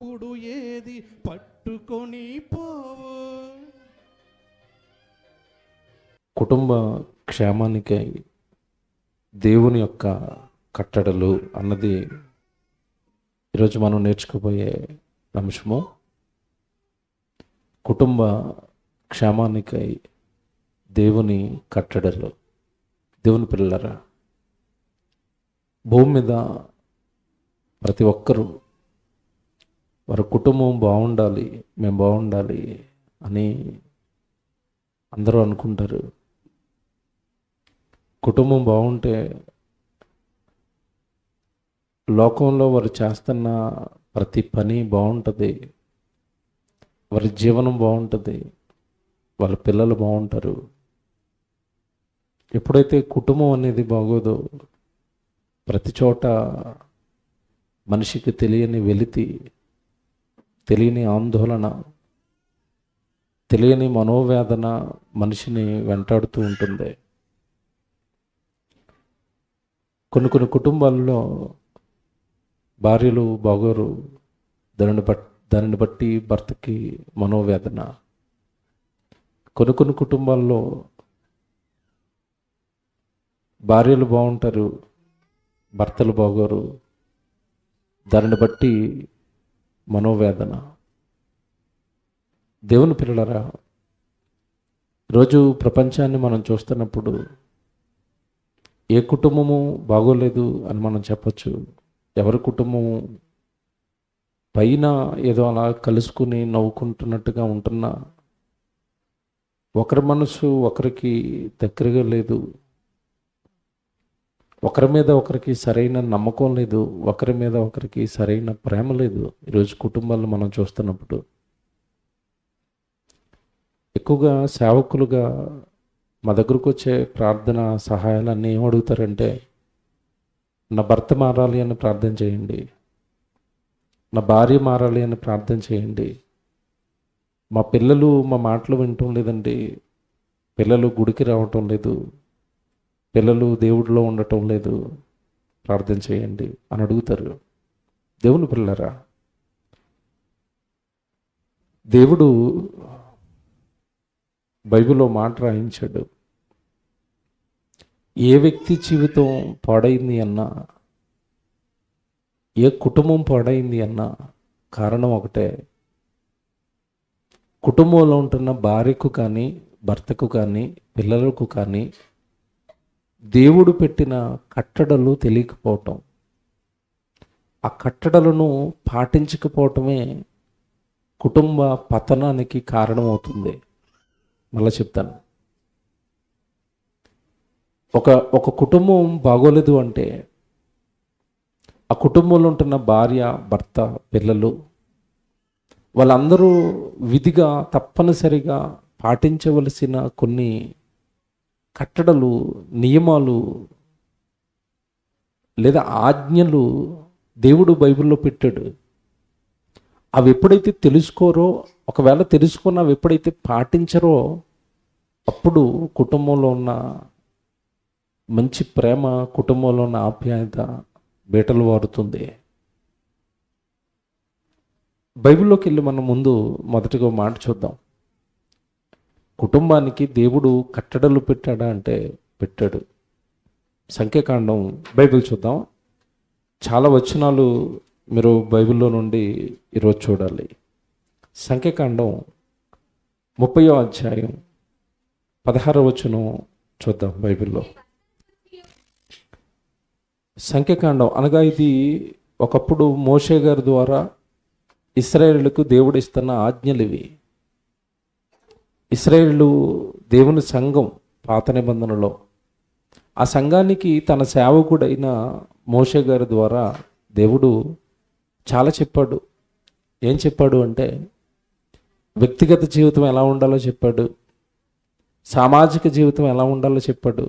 ఇప్పుడు ఏది పట్టుకొని పోవు. కుటుంబ క్షేమానికై దేవుని యొక్క కట్టడలు అన్నది ఈరోజు మనం నేర్చుకోబోయే అంశము. కుటుంబ క్షేమానికై దేవుని కట్టడలు. దేవుని పిల్లరా, భూమి మీద ప్రతి ఒక్కరూ వారి కుటుంబం బాగుండాలి, మేము బాగుండాలి అని అందరూ అనుకుంటారు. కుటుంబం బాగుంటే లోకంలో వారు చేస్తున్న ప్రతి పని బాగుంటుంది, వారి జీవనం బాగుంటుంది, వాళ్ళ పిల్లలు బాగుంటారు. ఎప్పుడైతే కుటుంబం అనేది బాగోదో ప్రతి చోట మనిషికి తెలియని వెలితి, తెలియని ఆందోళన, తెలియని మనోవేదన మనిషిని వెంటాడుతూ ఉంటుంది. కొన్ని కుటుంబాల్లో భార్యలు బాగోరు, దానిని బట్టి భర్తకి మనోవేదన. కొన్ని కుటుంబాల్లో భార్యలు బాగుంటారు, భర్తలు బాగోరు, దానిని బట్టి మనోవేదన. దేవుని పిల్లలరా, ఈరోజు ప్రపంచాన్ని మనం చూస్తున్నప్పుడు ఏ కుటుంబము బాగోలేదు అని మనం చెప్పచ్చు. ఎవరి కుటుంబము పైన ఏదో అలా కలుసుకుని నవ్వుకుంటున్నట్టుగా ఉంటున్నా ఒకరి మనసు ఒకరికి దగ్గరగా లేదు, ఒకరి మీద ఒకరికి సరైన నమ్మకం లేదు, ఒకరి మీద ఒకరికి సరైన ప్రేమ లేదు. ఈరోజు కుటుంబాలను మనం చూస్తున్నప్పుడు ఎక్కువగా సేవకులుగా మా దగ్గరకు వచ్చే ప్రార్థన సహాయాలన్నీ ఏం అడుగుతారంటే, నా భర్త మారాలి అని ప్రార్థన చేయండి, నా భార్య మారాలి అని ప్రార్థన చేయండి, మా పిల్లలు మా మాటలు వినటం లేదండి, పిల్లలు గుడికి రావటం లేదు, పిల్లలు దేవుడిలో ఉండటం లేదు, ప్రార్థన చేయండి అని అడుగుతారు. దేవుని పిల్లరా, దేవుడు బైబిల్లో మాట రాయించాడు. ఏ వ్యక్తి జీవితం పాడైంది అన్నా, ఏ కుటుంబం పాడైంది అన్నా కారణం ఒకటే. కుటుంబంలో ఉంటున్న భార్యకు కానీ, భర్తకు కానీ, పిల్లలకు కానీ దేవుడు పెట్టిన కట్టడలు తెలియకపోవటం, ఆ కట్టడలను పాటించకపోవటమే కుటుంబ పతనానికి కారణమవుతుంది. మళ్ళీ చెప్తాను, ఒక కుటుంబం బాగోలేదు అంటే ఆ కుటుంబంలో ఉంటున్న భార్య, భర్త, పిల్లలు వాళ్ళందరూ విధిగా తప్పనిసరిగా పాటించవలసిన కొన్ని కట్టడలు, నియమాలు లేదా ఆజ్ఞలు దేవుడు బైబిల్లో పెట్టాడు. అవి ఎప్పుడైతే తెలుసుకోరో, ఒకవేళ తెలుసుకున్న అవి ఎప్పుడైతే పాటించరో అప్పుడు కుటుంబంలో ఉన్న మంచి ప్రేమ, కుటుంబంలో ఉన్న ఆప్యాయత బీటలు వారుతుంది. బైబిల్లోకి వెళ్ళి మనం ముందు మొదటిగా మాట చూద్దాం. కుటుంబానికి దేవుడు కట్టడలు పెట్టాడా అంటే పెట్టాడు. సంఖ్యాకాండం బైబిల్ చూద్దాం. చాలా వచనాలు మీరు బైబిల్లో నుండి ఈరోజు చూడాలి. సంఖ్యాకాండం 30వ అధ్యాయం 16వ వచనం చూద్దాం బైబిల్లో. సంఖ్యాకాండం అనగా ఇది ఒకప్పుడు మోషే గారి ద్వారా ఇశ్రాయేలుకు దేవుడు ఇస్తున్న ఆజ్ఞలు ఇవి. ఇశ్రాయేలు దేవుని సంఘం పాత నిబంధనలో. ఆ సంఘానికి తన సేవకుడైన మోషే గారి ద్వారా దేవుడు చాలా చెప్పాడు. ఏం చెప్పాడు అంటే, వ్యక్తిగత జీవితం ఎలా ఉండాలో చెప్పాడు, సామాజిక జీవితం ఎలా ఉండాలో చెప్పాడు,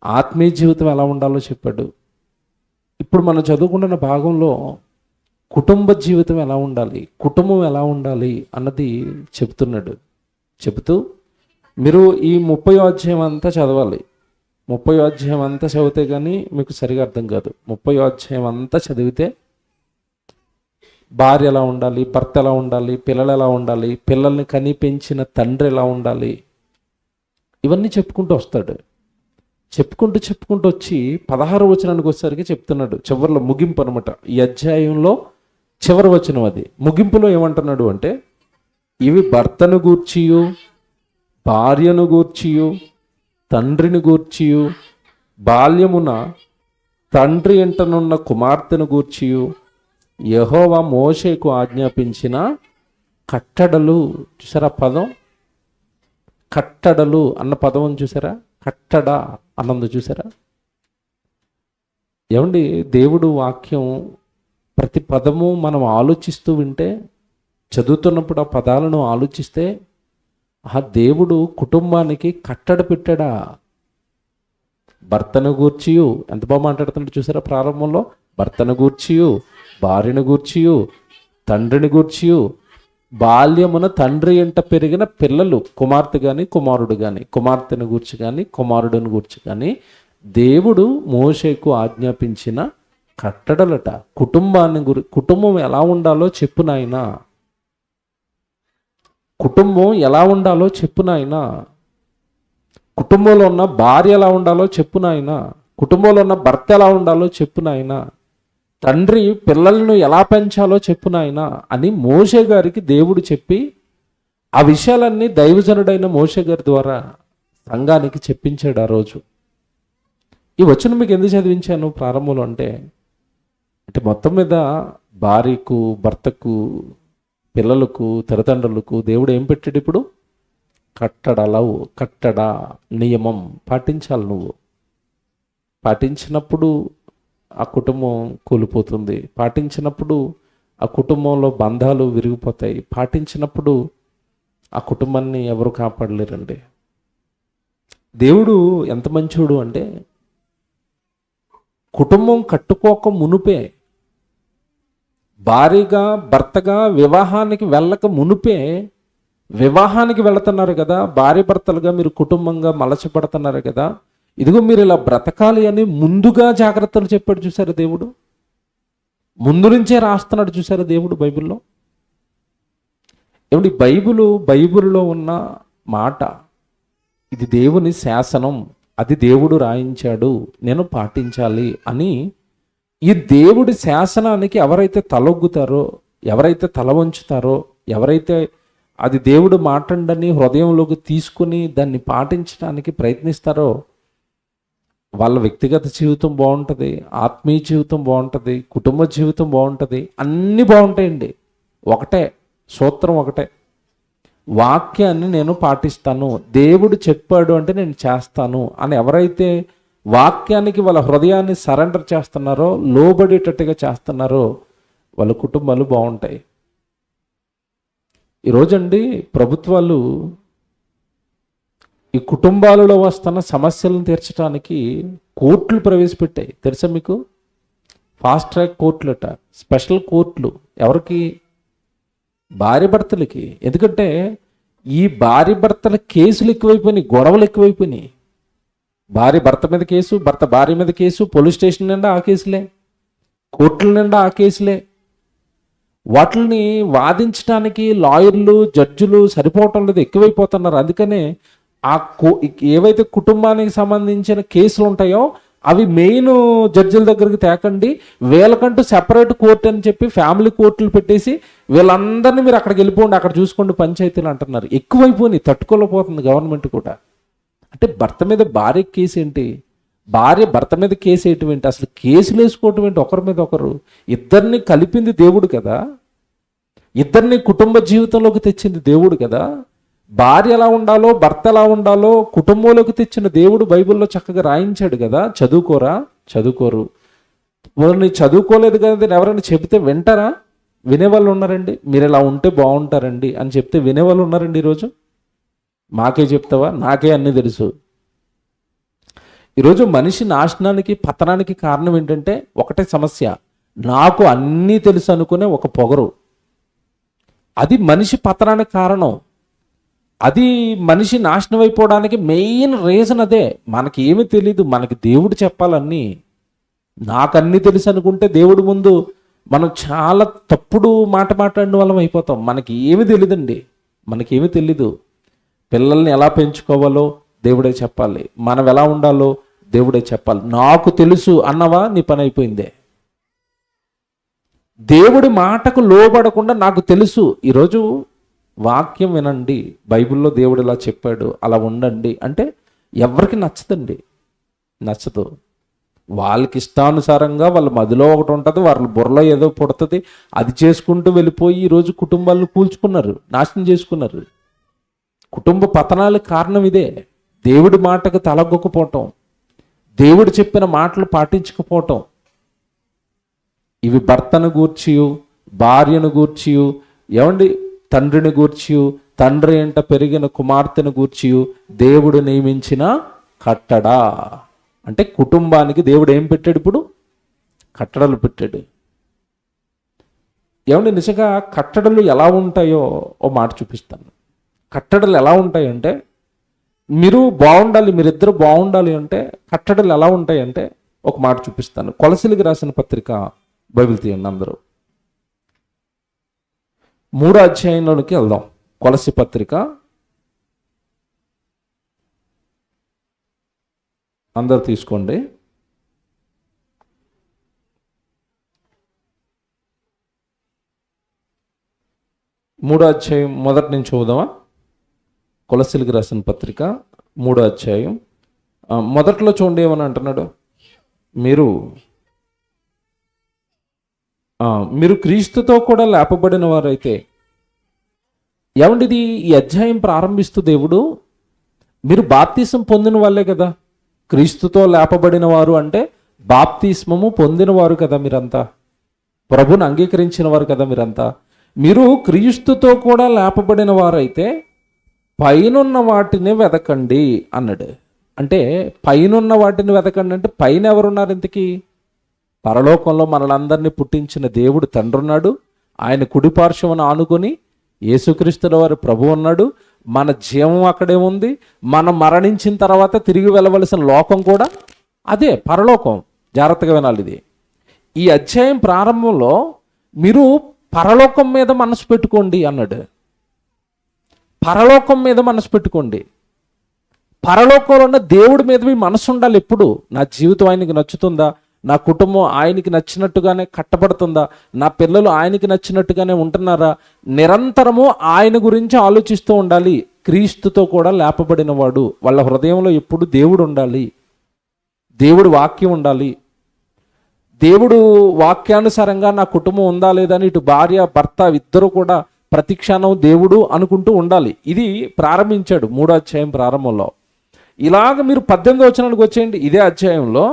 ఆత్మీయ జీవితం ఎలా ఉండాలో చెప్పాడు. ఇప్పుడు మనం చదువుకుంటున్న భాగంలో కుటుంబ జీవితం ఎలా ఉండాలి, కుటుంబం ఎలా ఉండాలి అన్నది చెప్తున్నాడు. చెబుతూ మీరు ఈ 30వ అధ్యాయం అంతా చదవాలి. 30వ అధ్యాయం అంతా చదివితే కానీ మీకు సరిగా అర్థం కాదు. 30వ అధ్యాయం అంతా చదివితే భార్య ఎలా ఉండాలి, భర్త ఎలా ఉండాలి, పిల్లలు ఎలా ఉండాలి, పిల్లల్ని కని పెంచిన తండ్రి ఎలా ఉండాలి, ఇవన్నీ చెప్పుకుంటూ వస్తాడు. చెప్పుకుంటూ వచ్చి 16వ వచనానికి వచ్చేసరికి చెప్తున్నాడు. చివరిలో ముగింపు అనమాట. ఈ అధ్యాయంలో చివరి వచనం అది. ముగింపులో ఏమంటున్నాడు అంటే, ఇవి భర్తను గూర్చియు, భార్యను గూర్చియు, తండ్రిని గూర్చియు, బాల్యమున తండ్రి ఇంటనున్న కుమార్తెను గూర్చియు యెహోవా మోషేకు ఆజ్ఞాపించిన కట్టడలు. చూసారా పదం? కట్టడలు అన్న పదం చూసారా? కట్టడ అన్నది చూసారా? ఏమండి, దేవుడు వాక్యం ప్రతి పదము మనం ఆలోచిస్తూ వింటే, చదువుతున్నప్పుడు ఆ పదాలను ఆలోచిస్తే, ఆ దేవుడు కుటుంబానికి కట్టడ పెట్టాడా? భర్తను గూర్చియు, ఎంత బాగా మాట్లాడుతున్నాడు చూసారా ప్రారంభంలో? భర్తను గూర్చియు, భార్యను గూర్చియు, తండ్రిని గూర్చియు, బాల్యమున తండ్రి ఎంట పెరిగిన పిల్లలు, కుమార్తె కానీ కుమారుడు కానీ, కుమార్తెను గూర్చి కానీ కుమారుడిని గూర్చి కానీ దేవుడు మోషేకు ఆజ్ఞాపించిన కట్టడలట. కుటుంబం ఎలా ఉండాలో చెప్పు నాయనా, కుటుంబం ఎలా ఉండాలో చెప్పు నాయనా, కుటుంబంలో ఉన్న భార్య ఎలా ఉండాలో చెప్పు నాయనా, కుటుంబంలో ఉన్న భర్త ఎలా ఉండాలో చెప్పు నాయనా, తండ్రి పిల్లలను ఎలా పెంచాలో చెప్పు నాయనా అని మోషే గారికి దేవుడు చెప్పి, ఆ విషయాలన్నీ దైవజనుడైన మోషే గారి ద్వారా సంఘానికి చెప్పించాడు ఆ రోజు. ఈ వచనం మీకు ఎందుకు చదివించాను ప్రారంభంలో అంటే మొత్తం మీద భార్యకు, భర్తకు, పిల్లలకు, తల్లిదండ్రులకు దేవుడు ఏం పెట్టాడు? ఇప్పుడు కట్టడ నియమం పాటించాలి. నువ్వు పాటించినప్పుడు ఆ కుటుంబం కూలిపోతుంది, పాటించినప్పుడు ఆ కుటుంబంలో బంధాలు విరిగిపోతాయి, పాటించినప్పుడు ఆ కుటుంబాన్ని ఎవరు కాపాడలేరండి. దేవుడు ఎంత మంచోడు అంటే, కుటుంబం కట్టుకోక మునుపే, భార్యగా భర్తగా వివాహానికి వెళ్ళక మునుపే, వివాహానికి వెళుతున్నారు కదా, భార్య భర్తలుగా మీరు కుటుంబంగా మలచబడుతున్నారు కదా, ఇదిగో మీరు ఇలా బ్రతకాలి అని ముందుగా జాగ్రత్తలు చెప్పాడు చూసారు దేవుడు. ముందు నుంచే రాస్తున్నాడు చూసారు దేవుడు బైబిల్లో. ఏమిటి బైబిల్లో ఉన్న మాట ఇది దేవుని శాసనం, అది దేవుడు రాయించాడు, నేను పాటించాలి అని. ఈ దేవుడి శాసనానికి ఎవరైతే తలొగ్గుతారో, ఎవరైతే తల వంచుతారో, ఎవరైతే అది దేవుడు మాటండని హృదయంలోకి తీసుకుని దాన్ని పాటించడానికి ప్రయత్నిస్తారో, వాళ్ళ వ్యక్తిగత జీవితం బాగుంటుంది, ఆత్మీయ జీవితం బాగుంటుంది, కుటుంబ జీవితం బాగుంటుంది, అన్నీ బాగుంటాయండి. ఒకటే సూత్రం, ఒకటే, వాక్యాన్ని నేను పాటిస్తాను, దేవుడు చెప్పాడు అంటే నేను చేస్తాను అని ఎవరైతే వాక్యానికి వాళ్ళ హృదయాన్ని సరెండర్ చేస్తున్నారో, లోబడేటట్టుగా చేస్తున్నారో, వాళ్ళ కుటుంబాలు బాగుంటాయి. ఈరోజండి ప్రభుత్వాలు ఈ కుటుంబాలలో వస్తున్న సమస్యలను తీర్చడానికి కోర్టులు ప్రవేశపెట్టాయి. తెలుసా మీకు? ఫాస్ట్ ట్రాక్ కోర్టులట, స్పెషల్ కోర్టులు. ఎవరికి? భార్య భర్తలకి. ఎందుకంటే ఈ భార్య భర్తల కేసులు ఎక్కువైపోయినాయి, గొడవలు ఎక్కువైపోయినాయి. భార్య భర్త మీద కేసు, భర్త భార్య మీద కేసు, పోలీస్ స్టేషన్ నిండా ఆ కేసులే, కోర్టుల నిండా ఆ కేసులే. వాటిని వాదించడానికి లాయర్లు, జడ్జిలు సరిపోవటం లేదు, ఎక్కువైపోతున్నారు. అందుకనే ఏవైతే కుటుంబానికి సంబంధించిన కేసులు ఉంటాయో అవి మెయిన్ జడ్జిల దగ్గరికి తేకండి, వీళ్ళకంటూ సెపరేట్ కోర్టు అని చెప్పి ఫ్యామిలీ కోర్టులు పెట్టేసి వీళ్ళందరినీ మీరు అక్కడికి వెళ్ళిపోండి, అక్కడ చూసుకోండి పంచాయతీలు అంటున్నారు. ఎక్కువైపోయినాయి, తట్టుకోలేకపోతుంది గవర్నమెంట్ కూడా. అంటే భర్త మీద భార్య కేసు ఏంటి, భార్య భర్త మీద కేసు వేయటం ఏంటి, అసలు కేసులు వేసుకోవటం ఏంటి ఒకరి మీద ఒకరు? ఇద్దరిని కలిపింది దేవుడు కదా, ఇద్దరిని కుటుంబ జీవితంలోకి తెచ్చింది దేవుడు కదా. భార్య ఎలా ఉండాలో, భర్త ఎలా ఉండాలో కుటుంబంలోకి తెచ్చిన దేవుడు బైబిల్లో చక్కగా రాయించాడు కదా. చదువుకోరు. వాళ్ళని చదువుకోలేదు కదా ఎవరైనా చెబితే వింటారా? వినేవాళ్ళు ఉన్నారండి. మీరు ఇలా ఉంటే బాగుంటారండి అని చెప్తే వినేవాళ్ళు ఉన్నారండి ఈరోజు? మాకే చెప్తావా, నాకే అన్నీ తెలుసు. ఈరోజు మనిషి నాశనానికి, పతనానికి కారణం ఏంటంటే ఒకటే సమస్య, నాకు అన్నీ తెలుసు అనుకునే ఒక పొగరు. అది మనిషి పతనానికి కారణం, అది మనిషి నాశనం అయిపోవడానికి మెయిన్ రీజన్ అదే. మనకి ఏమీ తెలీదు, మనకి దేవుడు చెప్పాలన్నీ. నాకు అన్నీ తెలుసు అనుకుంటే దేవుడి ముందు మనం చాలా తప్పుడు మాట మాట్లాడిన వాళ్ళం అయిపోతాం. మనకి ఏమి తెలియదండి, మనకేమీ తెలీదు. పిల్లల్ని ఎలా పెంచుకోవాలో దేవుడే చెప్పాలి, మనం ఎలా ఉండాలో దేవుడే చెప్పాలి. నాకు తెలుసు అన్నవా, నీ పని అయిపోయిందే. దేవుడి మాటకు లోబడకుండా నాకు తెలుసు. ఈరోజు వాక్యం వినండి, బైబిల్లో దేవుడు ఇలా చెప్పాడు, అలా ఉండండి అంటే ఎవరికి నచ్చదండి, నచ్చదు. వాళ్ళకి ఇష్టానుసారంగా వాళ్ళ మదిలో ఒకటి ఉంటుంది, వాళ్ళ బుర్రలో ఏదో పుడుతుంది, అది చేసుకుంటూ వెళ్ళిపోయి ఈరోజు కుటుంబాలను కూల్చుకున్నారు, నాశనం చేసుకున్నారు. కుటుంబ పతనాలకు కారణం ఇదే. దేవుడి మాటకు తలగొక్కపోవటం, దేవుడు చెప్పిన మాటలు పాటించకపోవటం. ఇవి భర్తను గూర్చియు, భార్యను గూర్చియు, ఏమండి తండ్రిని గూర్చియు, తండ్రి ఎంట పెరిగిన కుమార్తెను గూర్చియు దేవుడు నియమించిన కట్టడా. అంటే కుటుంబానికి దేవుడు ఏం పెట్టాడు? ఇప్పుడు కట్టడలు పెట్టాడు. ఏమండి నిజంగా కట్టడలు ఎలా ఉంటాయో ఓ మాట చూపిస్తాను. కట్టడలు ఎలా ఉంటాయంటే, మీరు బాగుండాలి, మీరిద్దరు బాగుండాలి అంటే కట్టడలు ఎలా ఉంటాయంటే ఒక మాట చూపిస్తాను. కొలసీలకు రాసిన పత్రిక బైబిల్ తీయండి అందరూ. 3వ అధ్యాయంలోనికి వెళ్దాం. కొలసీ పత్రిక అందరు తీసుకోండి. 3వ అధ్యాయం మొదటి నుంచి చూద్దామా? కొలసీలకు రాసిన పత్రిక 3వ అధ్యాయం మొదట్లో చూడండి, ఏమని అంటున్నాడు? మీరు క్రీస్తుతో కూడా లేపబడిన వారైతే. ఏమండిది ఈ అధ్యాయం ప్రారంభిస్తూ దేవుడు, మీరు బాప్తిసం పొందిన వాళ్ళే కదా, క్రీస్తుతో లేపబడిన వారు అంటే బాప్తిస్మము పొందిన వారు కదా మీరంతా, ప్రభుని అంగీకరించిన వారు కదా మీరంతా. మీరు క్రీస్తుతో కూడా లేపబడిన వారైతే పైనున్న వాటిని వెతకండి అన్నాడు. అంటే పైనున్న వాటిని వెతకండి అంటే పైన ఎవరున్నారు? ఇంతకీ పరలోకంలో మనలందరినీ పుట్టించిన దేవుడు తండ్రి ఉన్నాడు, ఆయన కుడిపార్శ్వమున ఆనుకొని యేసుక్రీస్తుల వారి ప్రభు ఉన్నాడు, మన జీవం అక్కడే ఉంది, మనం మరణించిన తర్వాత తిరిగి వెళ్ళవలసిన లోకం కూడా అదే పరలోకం. జాగ్రత్తగా వినాలి ఇది. ఈ అధ్యాయం ప్రారంభంలో మీరు పరలోకం మీద మనసు పెట్టుకోండి అన్నాడు. పరలోకం మీద మనసు పెట్టుకోండి. పరలోకంలో ఉన్న దేవుడి మీద మీ మనసు ఉండాలి ఎప్పుడు. నా జీవితం ఆయనకి నచ్చుతుందా, నా కుటుంబం ఆయనకి నచ్చినట్టుగానే కట్టబడుతుందా, నా పిల్లలు ఆయనకి నచ్చినట్టుగానే ఉంటున్నారా, నిరంతరము ఆయన గురించి ఆలోచిస్తూ ఉండాలి. క్రీస్తుతో కూడా లేపబడిన వాడు, వాళ్ళ హృదయంలో ఎప్పుడు దేవుడు ఉండాలి, దేవుడు వాక్యం ఉండాలి. దేవుడు వాక్యానుసారంగా నా కుటుంబం ఉందా లేదని ఇటు భార్య భర్త ఇద్దరు కూడా ప్రతిక్షణం దేవుడు అనుకుంటూ ఉండాలి. ఇది ప్రారంభించాడు 3వ అధ్యాయం ప్రారంభంలో. ఇలాగ మీరు 18వ వచనానికి వచ్చేయండి. ఇదే అధ్యాయంలో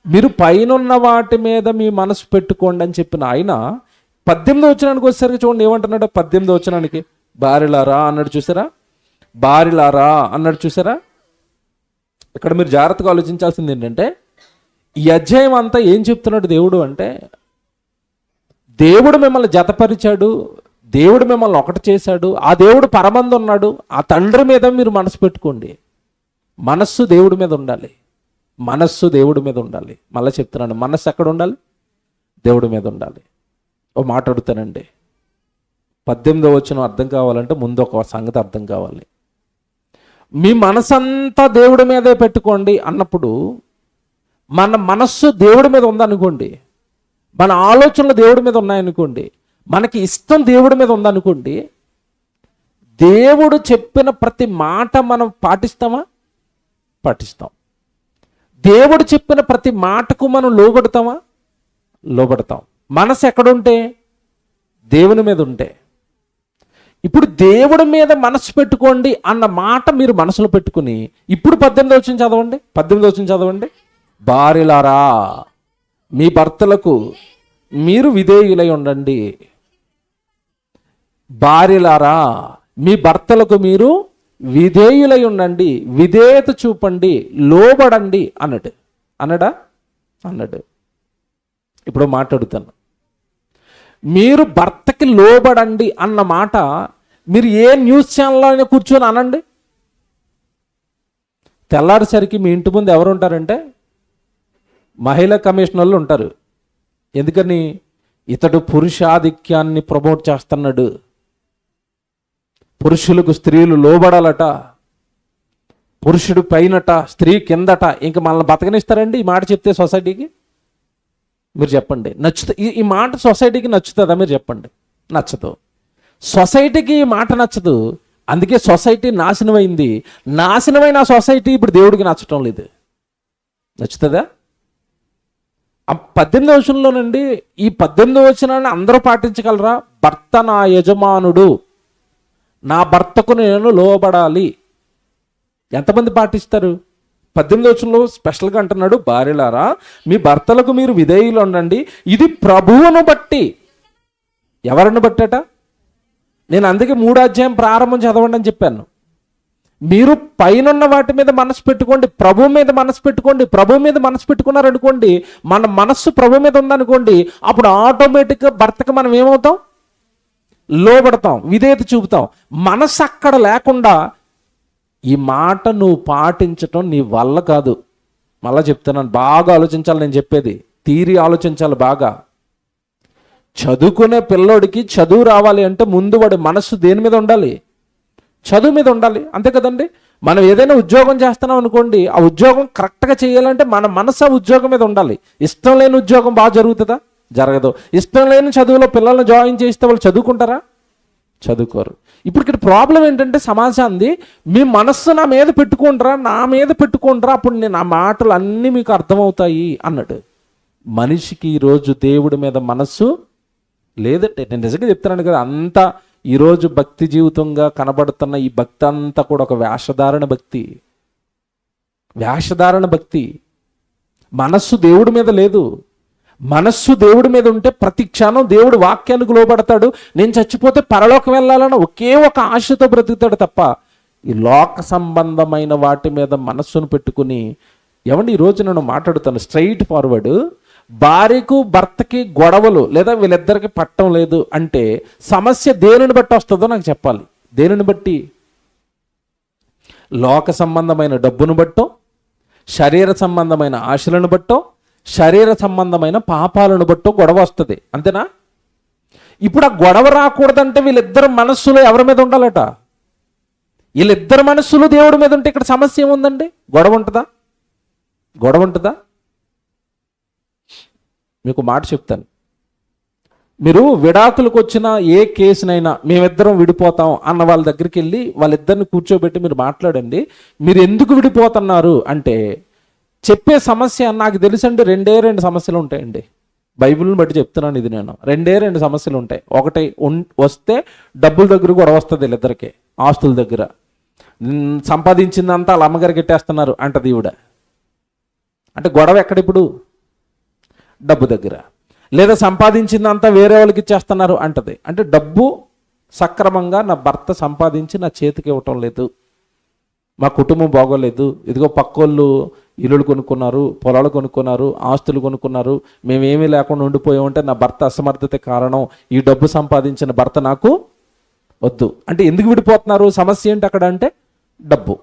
మీరు పైనున్న వాటి మీద మీ మనసు పెట్టుకోండి అని చెప్పిన ఆయన 18వ వచనానికి వచ్చేసరికి చూడండి ఏమంటున్నాడు? 18వ వచనానికి భార్యలారా అన్నాడు, చూసారా? భార్యలారా అన్నాడు, చూసారా? ఇక్కడ మీరు జాగ్రత్తగా ఆలోచించాల్సింది ఏంటంటే, ఈ అధ్యాయం అంతా ఏం చెప్తున్నాడు దేవుడు అంటే, దేవుడు మిమ్మల్ని జతపరిచాడు, దేవుడు మిమ్మల్ని ఒకటి చేశాడు, ఆ దేవుడు పరమందు ఉన్నాడు, ఆ తండ్రి మీద మీరు మనసు పెట్టుకోండి. మనస్సు దేవుడి మీద ఉండాలి, మనస్సు దేవుడి మీద ఉండాలి. మళ్ళీ చెప్తున్నాను, మనస్సు ఎక్కడ ఉండాలి? దేవుడి మీద ఉండాలి. ఓ మాట అడుగుతానండి, 18వ వచనం అర్థం కావాలంటే ముందు ఒక సంగతి అర్థం కావాలి. మీ మనసంతా దేవుడి మీదే పెట్టుకోండి అన్నప్పుడు, మన మనస్సు దేవుడి మీద ఉందనుకోండి, మన ఆలోచనలు దేవుడి మీద ఉన్నాయనుకోండి, మనకి ఇష్టం దేవుడి మీద ఉందనుకోండి, దేవుడు చెప్పిన ప్రతి మాట మనం పాటిస్తామా? పాటిస్తాం. దేవుడు చెప్పిన ప్రతి మాటకు మనం లోబడతామా? లోబడతాం. మనసు ఎక్కడుంటే? దేవుని మీద ఉంటే. ఇప్పుడు దేవుడి మీద మనసు పెట్టుకోండి అన్న మాట మీరు మనసులో పెట్టుకుని, ఇప్పుడు 18వ వచనం చదవండి. 18వ వచనం చదవండి. భార్యలారా మీ భర్తలకు మీరు విధేయులై ఉండండి. భార్యలారా మీ భర్తలకు మీరు విధేయులై ఉండండి, విధేయత చూపండి, లోబడండి అన్నాడు. అన్నాడు. ఇప్పుడు మాట్లాడుతాను. మీరు భర్తకి లోబడండి అన్న మాట మీరు ఏ న్యూస్ ఛానల్లో అయినా కూర్చొని అనండి. తెల్లారిసరికి మీ ఇంటి ముందు ఎవరు ఉంటారంటే మహిళా కమిషనర్లు ఉంటారు. ఎందుకని? ఇతడు పురుషాధిక్యాన్ని ప్రమోట్ చేస్తున్నాడు. పురుషులకు స్త్రీలు లోబడాలట, పురుషుడు పైనట స్త్రీ కిందట. ఇంక మనల్ని బతకనిస్తారండి ఈ మాట చెప్తే సొసైటీకి? మీరు చెప్పండి. ఈ మాట సొసైటీకి నచ్చుతుందా? మీరు చెప్పండి. నచ్చదు. సొసైటీకి ఈ మాట నచ్చదు. అందుకే సొసైటీ నాశనమైంది. నాశనమైన సొసైటీ ఇప్పుడు దేవుడికి నచ్చటం లేదు. నచ్చుతుందా? 18వ వచనంలోనండి, ఈ 18వ వచనాన్ని అందరూ పాటించగలరా? భర్త నా యజమానుడు, నా భర్తకు నేను లోబడాలి. ఎంతమంది పాటిస్తారు? 18వ వచనంలో స్పెషల్గా అంటున్నాడు, భార్యలారా మీ భర్తలకు మీరు విధేయులు ఉండండి, ఇది ప్రభువును బట్టి. ఎవరిని బట్టట? నేను అందుకే 3వ అధ్యాయం ప్రారంభం చదవండి అని చెప్పాను. మీరు పైనున్న వాటి మీద మనసు పెట్టుకోండి, ప్రభు మీద మనసు పెట్టుకోండి. ప్రభు మీద మనసు పెట్టుకున్నారనుకోండి, మన మనస్సు ప్రభు మీద ఉందనుకోండి, అప్పుడు ఆటోమేటిక్గా భర్తకు మనం ఏమవుతాం? లోబడతాం, విధేయత చూపుతాం. మనసు అక్కడ లేకుండా ఈ మాట నువ్వు పాటించటం నీ వల్ల కాదు. మళ్ళా చెప్తున్నాను, బాగా ఆలోచించాలి. నేను చెప్పేది తీరి ఆలోచించాలి బాగా. చదువుకునే పిల్లోడికి చదువు రావాలి అంటే ముందు వాడి మనస్సు దేని మీద ఉండాలి? చదువు మీద ఉండాలి. అంతే కదండి. మనం ఏదైనా ఉద్యోగం చేస్తున్నాం అనుకోండి, ఆ ఉద్యోగం కరెక్ట్గా చేయాలంటే మన మనసు ఆ ఉద్యోగం మీద ఉండాలి. ఇష్టం లేని ఉద్యోగం బాగా జరుగుతుందా? జరగదు. ఇష్టం లేని చదువులో పిల్లల్ని జాయిన్ చేస్తే వాళ్ళు చదువుకుంటారా? చదువుకోరు. ఇప్పుడు ఇక్కడ ప్రాబ్లం ఏంటంటే సమాజాన్ని, మీ మనస్సు నా మీద పెట్టుకుంటారా, నా మీద పెట్టుకుంటారా, అప్పుడు నేను ఆ మాటలు అన్నీ మీకు అర్థమవుతాయి అన్నాడు. మనిషికి ఈరోజు దేవుడి మీద మనస్సు లేదంటే, నేను నిజంగా చెప్తున్నాను కదా, అంతా ఈరోజు భక్తి జీవితంగా కనబడుతున్న ఈ భక్తి అంతా కూడా ఒక వేషధారణ భక్తి. వేషధారణ భక్తి. మనస్సు దేవుడి మీద లేదు. మనస్సు దేవుడి మీద ఉంటే ప్రతి క్షణం దేవుడు వాక్యానికి లోబడతాడు. నేను చచ్చిపోతే పరలోకం వెళ్ళాలని ఒకే ఒక ఆశతో బ్రతుకుతాడు తప్ప ఈ లోక సంబంధమైన వాటి మీద మనస్సును పెట్టుకుని. ఏమండి, ఈరోజు నేను మాట్లాడుతాను స్ట్రైట్ ఫార్వర్డ్. భార్యకు భర్తకి గొడవలు లేదా వీళ్ళిద్దరికి పట్టం లేదు అంటే సమస్య దేనిని బట్టి వస్తుందో నాకు చెప్పాలి. దేనిని బట్టి? లోక సంబంధమైన డబ్బును బట్టో, శరీర సంబంధమైన ఆశలను బట్టో, శరీర సంబంధమైన పాపాలను బట్టో గొడవ వస్తుంది. అంతేనా? ఇప్పుడు ఆ గొడవ రాకూడదంటే వీళ్ళిద్దరు మనస్సులో ఎవరి మీద ఉండాలట? వీళ్ళిద్దరు మనస్సులు దేవుడి మీద ఉంటే ఇక్కడ సమస్య ఏముందండి? గొడవ ఉంటుందా? గొడవ ఉంటుందా? మీకు మాట చెప్తాను. మీరు విడాకులకు వచ్చిన ఏ కేసునైనా మేమిద్దరం విడిపోతాం అన్న వాళ్ళ దగ్గరికి వెళ్ళి వాళ్ళిద్దరిని కూర్చోబెట్టి మీరు మాట్లాడండి. మీరు ఎందుకు విడిపోతున్నారు అంటే చెప్పే సమస్య నాకు తెలుసండి, రెండు సమస్యలు ఉంటాయండి. బైబిల్ని బట్టి చెప్తున్నాను ఇది నేను. రెండు సమస్యలు ఉంటాయి. ఒకటి వస్తే డబ్బుల దగ్గర గొడవ వస్తుంది వీళ్ళిద్దరికి, ఆస్తుల దగ్గర. సంపాదించిందంతా వాళ్ళ అమ్మగారికి ఎట్టేస్తున్నారు అంటది ఈవిడ. అంటే గొడవ ఎక్కడ ఇప్పుడు? డబ్బు దగ్గర. లేదా సంపాదించిందంతా వేరే వాళ్ళకి ఇచ్చేస్తున్నారు అంటది. అంటే డబ్బు సక్రమంగా నా భర్త సంపాదించి నా చేతికి ఇవ్వటం లేదు, మా కుటుంబం బాగోలేదు, ఇదిగో పక్కోళ్ళు ఇల్లులు కొనుక్కున్నారు, పొలాలు కొనుక్కున్నారు, ఆస్తులు కొనుక్కున్నారు, మేమేమీ లేకుండా ఉండిపోయామంటే నా భర్త అసమర్థత కారణం, ఈ డబ్బు సంపాదించిన భర్త నాకు వద్దు అంటే ఎందుకు విడిపోతున్నారు? సమస్య ఏంటి అక్కడ అంటే డబ్బు.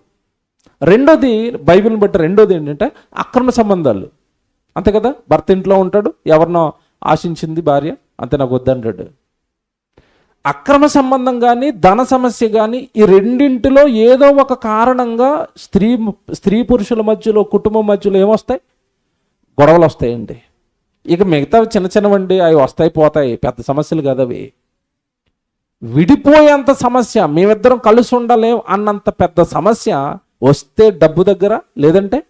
రెండోది, బైబిల్ని బట్టి రెండోది ఏంటంటే అక్రమ సంబంధాలు. అంతే కదా, భర్త ఇంట్లో ఉంటాడు, ఎవరినో ఆశించింది భార్య, అంతే నాకు వద్దంటాడు. అక్రమ సంబంధం కానీ ధన సమస్య కానీ ఈ రెండింటిలో ఏదో ఒక కారణంగా స్త్రీ పురుషుల మధ్యలో, కుటుంబం మధ్యలో ఏమొస్తాయి? గొడవలు వస్తాయండి. ఇక మిగతా చిన్న చిన్నవండి అవి వస్తాయి పోతాయి, పెద్ద సమస్యలు కదా అవి. విడిపోయేంత సమస్య, మేమిద్దరం కలిసి ఉండలేం అన్నంత పెద్ద సమస్య వస్తే డబ్బు దగ్గర, లేదంటే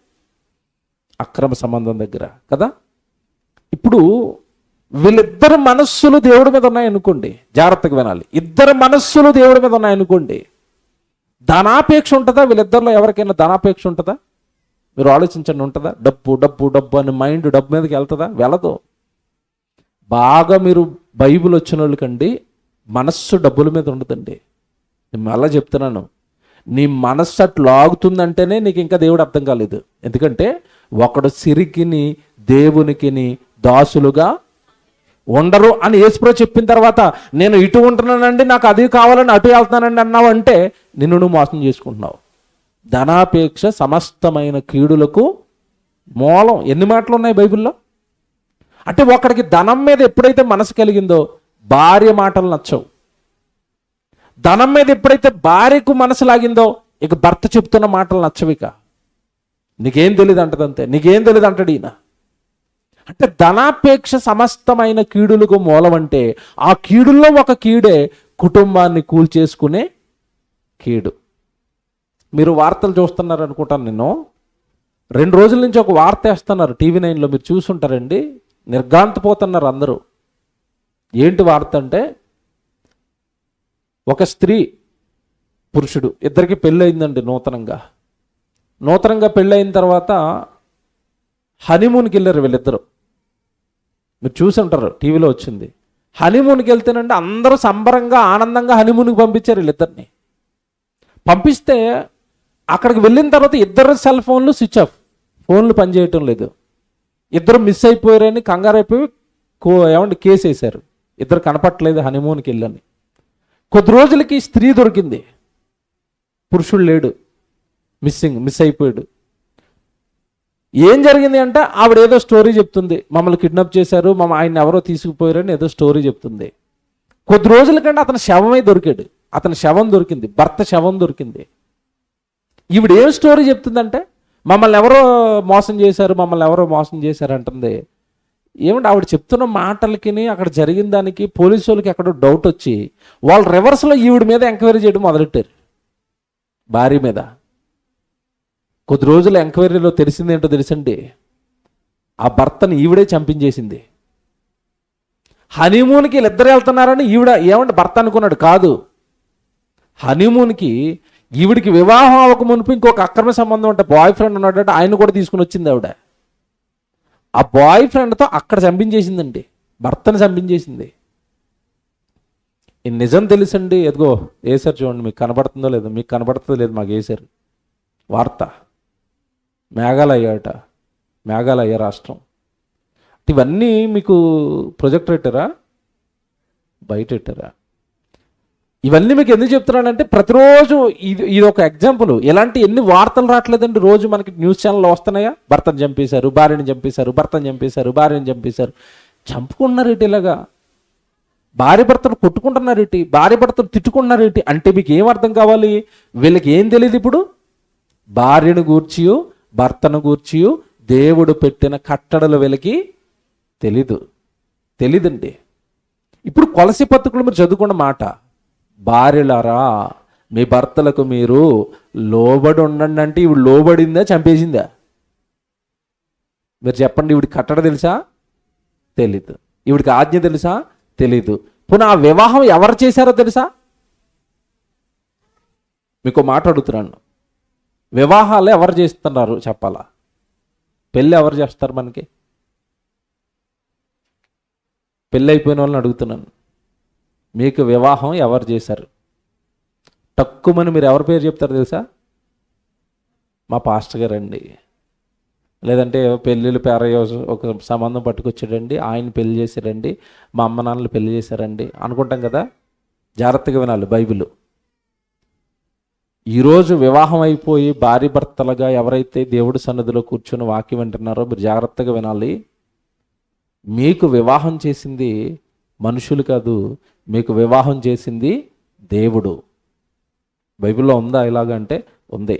అక్రమ సంబంధం దగ్గర కదా. ఇప్పుడు వీళ్ళిద్దరు మనస్సులు దేవుడి మీద ఉన్నాయనుకోండి, జాగ్రత్తగా వినాలి, ఇద్దరు మనస్సులు దేవుడి మీద ఉన్నాయనుకోండి, ధనాపేక్ష ఉంటుందా? వీళ్ళిద్దరిలో ఎవరికైనా ధనాపేక్ష ఉంటుందా? మీరు ఆలోచించండి. ఉంటుందా? డబ్బు డబ్బు డబ్బు అని మైండ్ డబ్బు మీదకి వెళ్తుందా? వెళ్ళదు. బాగా మీరు బైబిల్ వచ్చిన వాళ్ళకండి మనస్సు డబ్బుల మీద ఉండదండి. నేను మళ్ళా చెప్తున్నాను, నీ మనస్సు అట్లా లాగుతుందంటేనే నీకు ఇంకా దేవుడు అర్థం కాలేదు. ఎందుకంటే ఒకడు సిరికిని దేవునికిని దాసులుగా ఉండరు అని యేసుప్రభు చెప్పిన తర్వాత నేను ఇటు ఉంటున్నానండి, నాకు అది కావాలని అటు వెళ్తున్నానండి అన్నావు అంటే నిన్ను నువ్వు మోసం చేసుకుంటున్నావు. ధనాపేక్ష సమస్తమైన కీడులకు మూలం. ఎన్ని మాటలు ఉన్నాయి బైబిల్లో? అంటే ఒకడికి ధనం మీద ఎప్పుడైతే మనసు కలిగిందో భార్య మాటలు నచ్చవు. ధనం మీద ఎప్పుడైతే భార్యకు మనసు లాగిందో ఇక భర్త చెప్తున్న మాటలు నచ్చవు. ఇక నీకేం తెలియదు అంటదంతే, నీకేం తెలియదు అంటాడు ఈయన. అంటే ధనాపేక్ష సమస్తమైన కీడులకు మూలం అంటే ఆ కీడుల్లో ఒక కీడే కుటుంబాన్ని కూల్చేసుకునే కీడు. మీరు వార్తలు చూస్తున్నారు అనుకుంటాను. నేను 2 రోజుల నుంచి ఒక వార్త వేస్తున్నారు TV9లో, మీరు చూసుంటారండి. నిర్ఘాంతపోతున్నారు అందరూ. ఏంటి వార్త అంటే, ఒక స్త్రీ పురుషుడు ఇద్దరికి పెళ్ళయిందండి. నూతనంగా పెళ్ళయిన తర్వాత హనీమూన్కి వెళ్ళారు వీళ్ళిద్దరు. మీరు చూసి ఉంటారు, టీవీలో వచ్చింది. హనీమూన్కి వెళ్తేనండి అందరూ సంబరంగా ఆనందంగా హనీమూన్కి పంపించారు వీళ్ళిద్దరిని. పంపిస్తే అక్కడికి వెళ్ళిన తర్వాత ఇద్దరు సెల్ ఫోన్లు స్విచ్ ఆఫ్, ఫోన్లు పనిచేయటం లేదు. ఇద్దరు మిస్ అయిపోయారని కంగారు అయిపోయి కేసు వేశారు. ఇద్దరు కనపట్టలేదు హనీమూన్కి వెళ్ళని. కొద్ది రోజులకి స్త్రీ దొరికింది, పురుషుడు లేడు, మిస్ అయిపోయాడు. ఏం జరిగింది అంటే ఆవిడ ఏదో స్టోరీ చెప్తుంది, మమ్మల్ని కిడ్నాప్ చేశారు, ఆయన ఎవరో తీసుకుపోయారని ఏదో స్టోరీ చెప్తుంది. కొద్ది రోజుల కంటే అతని శవమే దొరికాడు, అతని శవం దొరికింది, భర్త శవం దొరికింది. ఈవిడ ఏం స్టోరీ చెప్తుందంటే మమ్మల్ని ఎవరో మోసం చేశారు అంటుంది. ఏమంటే ఆవిడ చెప్తున్న మాటలకి అక్కడ జరిగిన దానికి పోలీసు వాళ్ళకి ఎక్కడో డౌట్ వచ్చి వాళ్ళు రివర్స్లో ఈవిడ మీద ఎంక్వైరీ చేయడం మొదలెట్టారు, భార్య మీద. కొద్ది రోజుల ఎంక్వైరీలో తెలిసింది ఏంటో తెలుసండి, ఆ భర్తని ఈవిడే చంపించేసింది. హనీమూన్కి వీళ్ళిద్దరు వెళ్తున్నారని ఈవిడ ఏమంటే భర్త అనుకున్నాడు, కాదు. హనీమూన్కి ఈవిడికి వివాహం అవ్వక మునుపు ఇంకొక అక్రమ సంబంధం అంటే బాయ్ ఫ్రెండ్ ఉన్నాడంటే ఆయన కూడా తీసుకుని వచ్చింది ఆవిడ. ఆ బాయ్ ఫ్రెండ్తో అక్కడ చంపించేసిందండి, భర్తను చంపించేసింది. ఈ నిజం తెలుసండి. ఎదుగో వేసారు చూడండి, మీకు కనబడుతుందో లేదో, మీకు కనబడుతుందో లేదు, మాకు వేసారు వార్త. మేఘాలయ రాష్ట్రం. ఇవన్నీ మీకు ప్రొజెక్టర్ పెట్టారా, బయట పెట్టారా? ఇవన్నీ మీకు ఎందుకు చెప్తున్నానంటే ప్రతిరోజు ఇది ఒక ఎగ్జాంపుల్. ఎలాంటి ఎన్ని వార్తలు రావట్లేదండి, రోజు మనకి న్యూస్ ఛానల్లో వస్తున్నాయా? భర్తను చంపేశారు, భార్యని చంపేశారు. చంపుకున్నారేటి ఇలాగా? భార్య భర్తను కొట్టుకుంటున్నారేటి? భార్య భర్తను తిట్టుకుంటున్నారేటి? అంటే మీకు ఏం అర్థం కావాలి? వీళ్ళకి ఏం తెలియదు ఇప్పుడు? భార్యను గూర్చియు భర్తను గూర్చియు దేవుడు పెట్టిన కట్టడలు వీళ్ళకి తెలీదండి. ఇప్పుడు కొలసి పత్రికలు మీరు చదువుకున్న మాట, భార్యలారా మీ భర్తలకు మీరు లోబడి ఉండండి అంటే ఈవిడ లోబడిందా, చంపేసిందా? మీరు చెప్పండి. ఈవిడికి కట్టడ తెలుసా? తెలీదు. ఈవిడికి ఆజ్ఞ తెలుసా? తెలీదు. పునః ఆ వివాహం ఎవరు చేశారో తెలుసా? మీకు మాట అడుగుతున్నాను, వివాహాలు ఎవరు చేస్తున్నారు చెప్పాలా? పెళ్ళి ఎవరు చేస్తారు మనకి? పెళ్ళి అయిపోయిన వాళ్ళని అడుగుతున్నాను, మీకు వివాహం ఎవరు చేశారు? తక్కువని మీరు ఎవరి పేరు చెప్తారు తెలుసా? మా పాస్టర్ గారండి, లేదంటే పెళ్ళిళ్ళు ఒక సంబంధం పట్టుకొచ్చాడండి, ఆయన పెళ్లి చేశారండి, మా అమ్మ నాన్నలు పెళ్లి చేశారండి అనుకుంటాం కదా. జాగ్రత్తగా వినాలి బైబిల్. ఈరోజు వివాహం అయిపోయి భార్య భర్తలుగా ఎవరైతే దేవుడి సన్నిధిలో కూర్చొని వాక్యం వింటున్నారో మీరు జాగ్రత్తగా వినాలి. మీకు వివాహం చేసింది మనుషులు కాదు, మీకు వివాహం చేసింది దేవుడు. బైబిల్లో ఉందా ఇలాగంటే? ఉంది.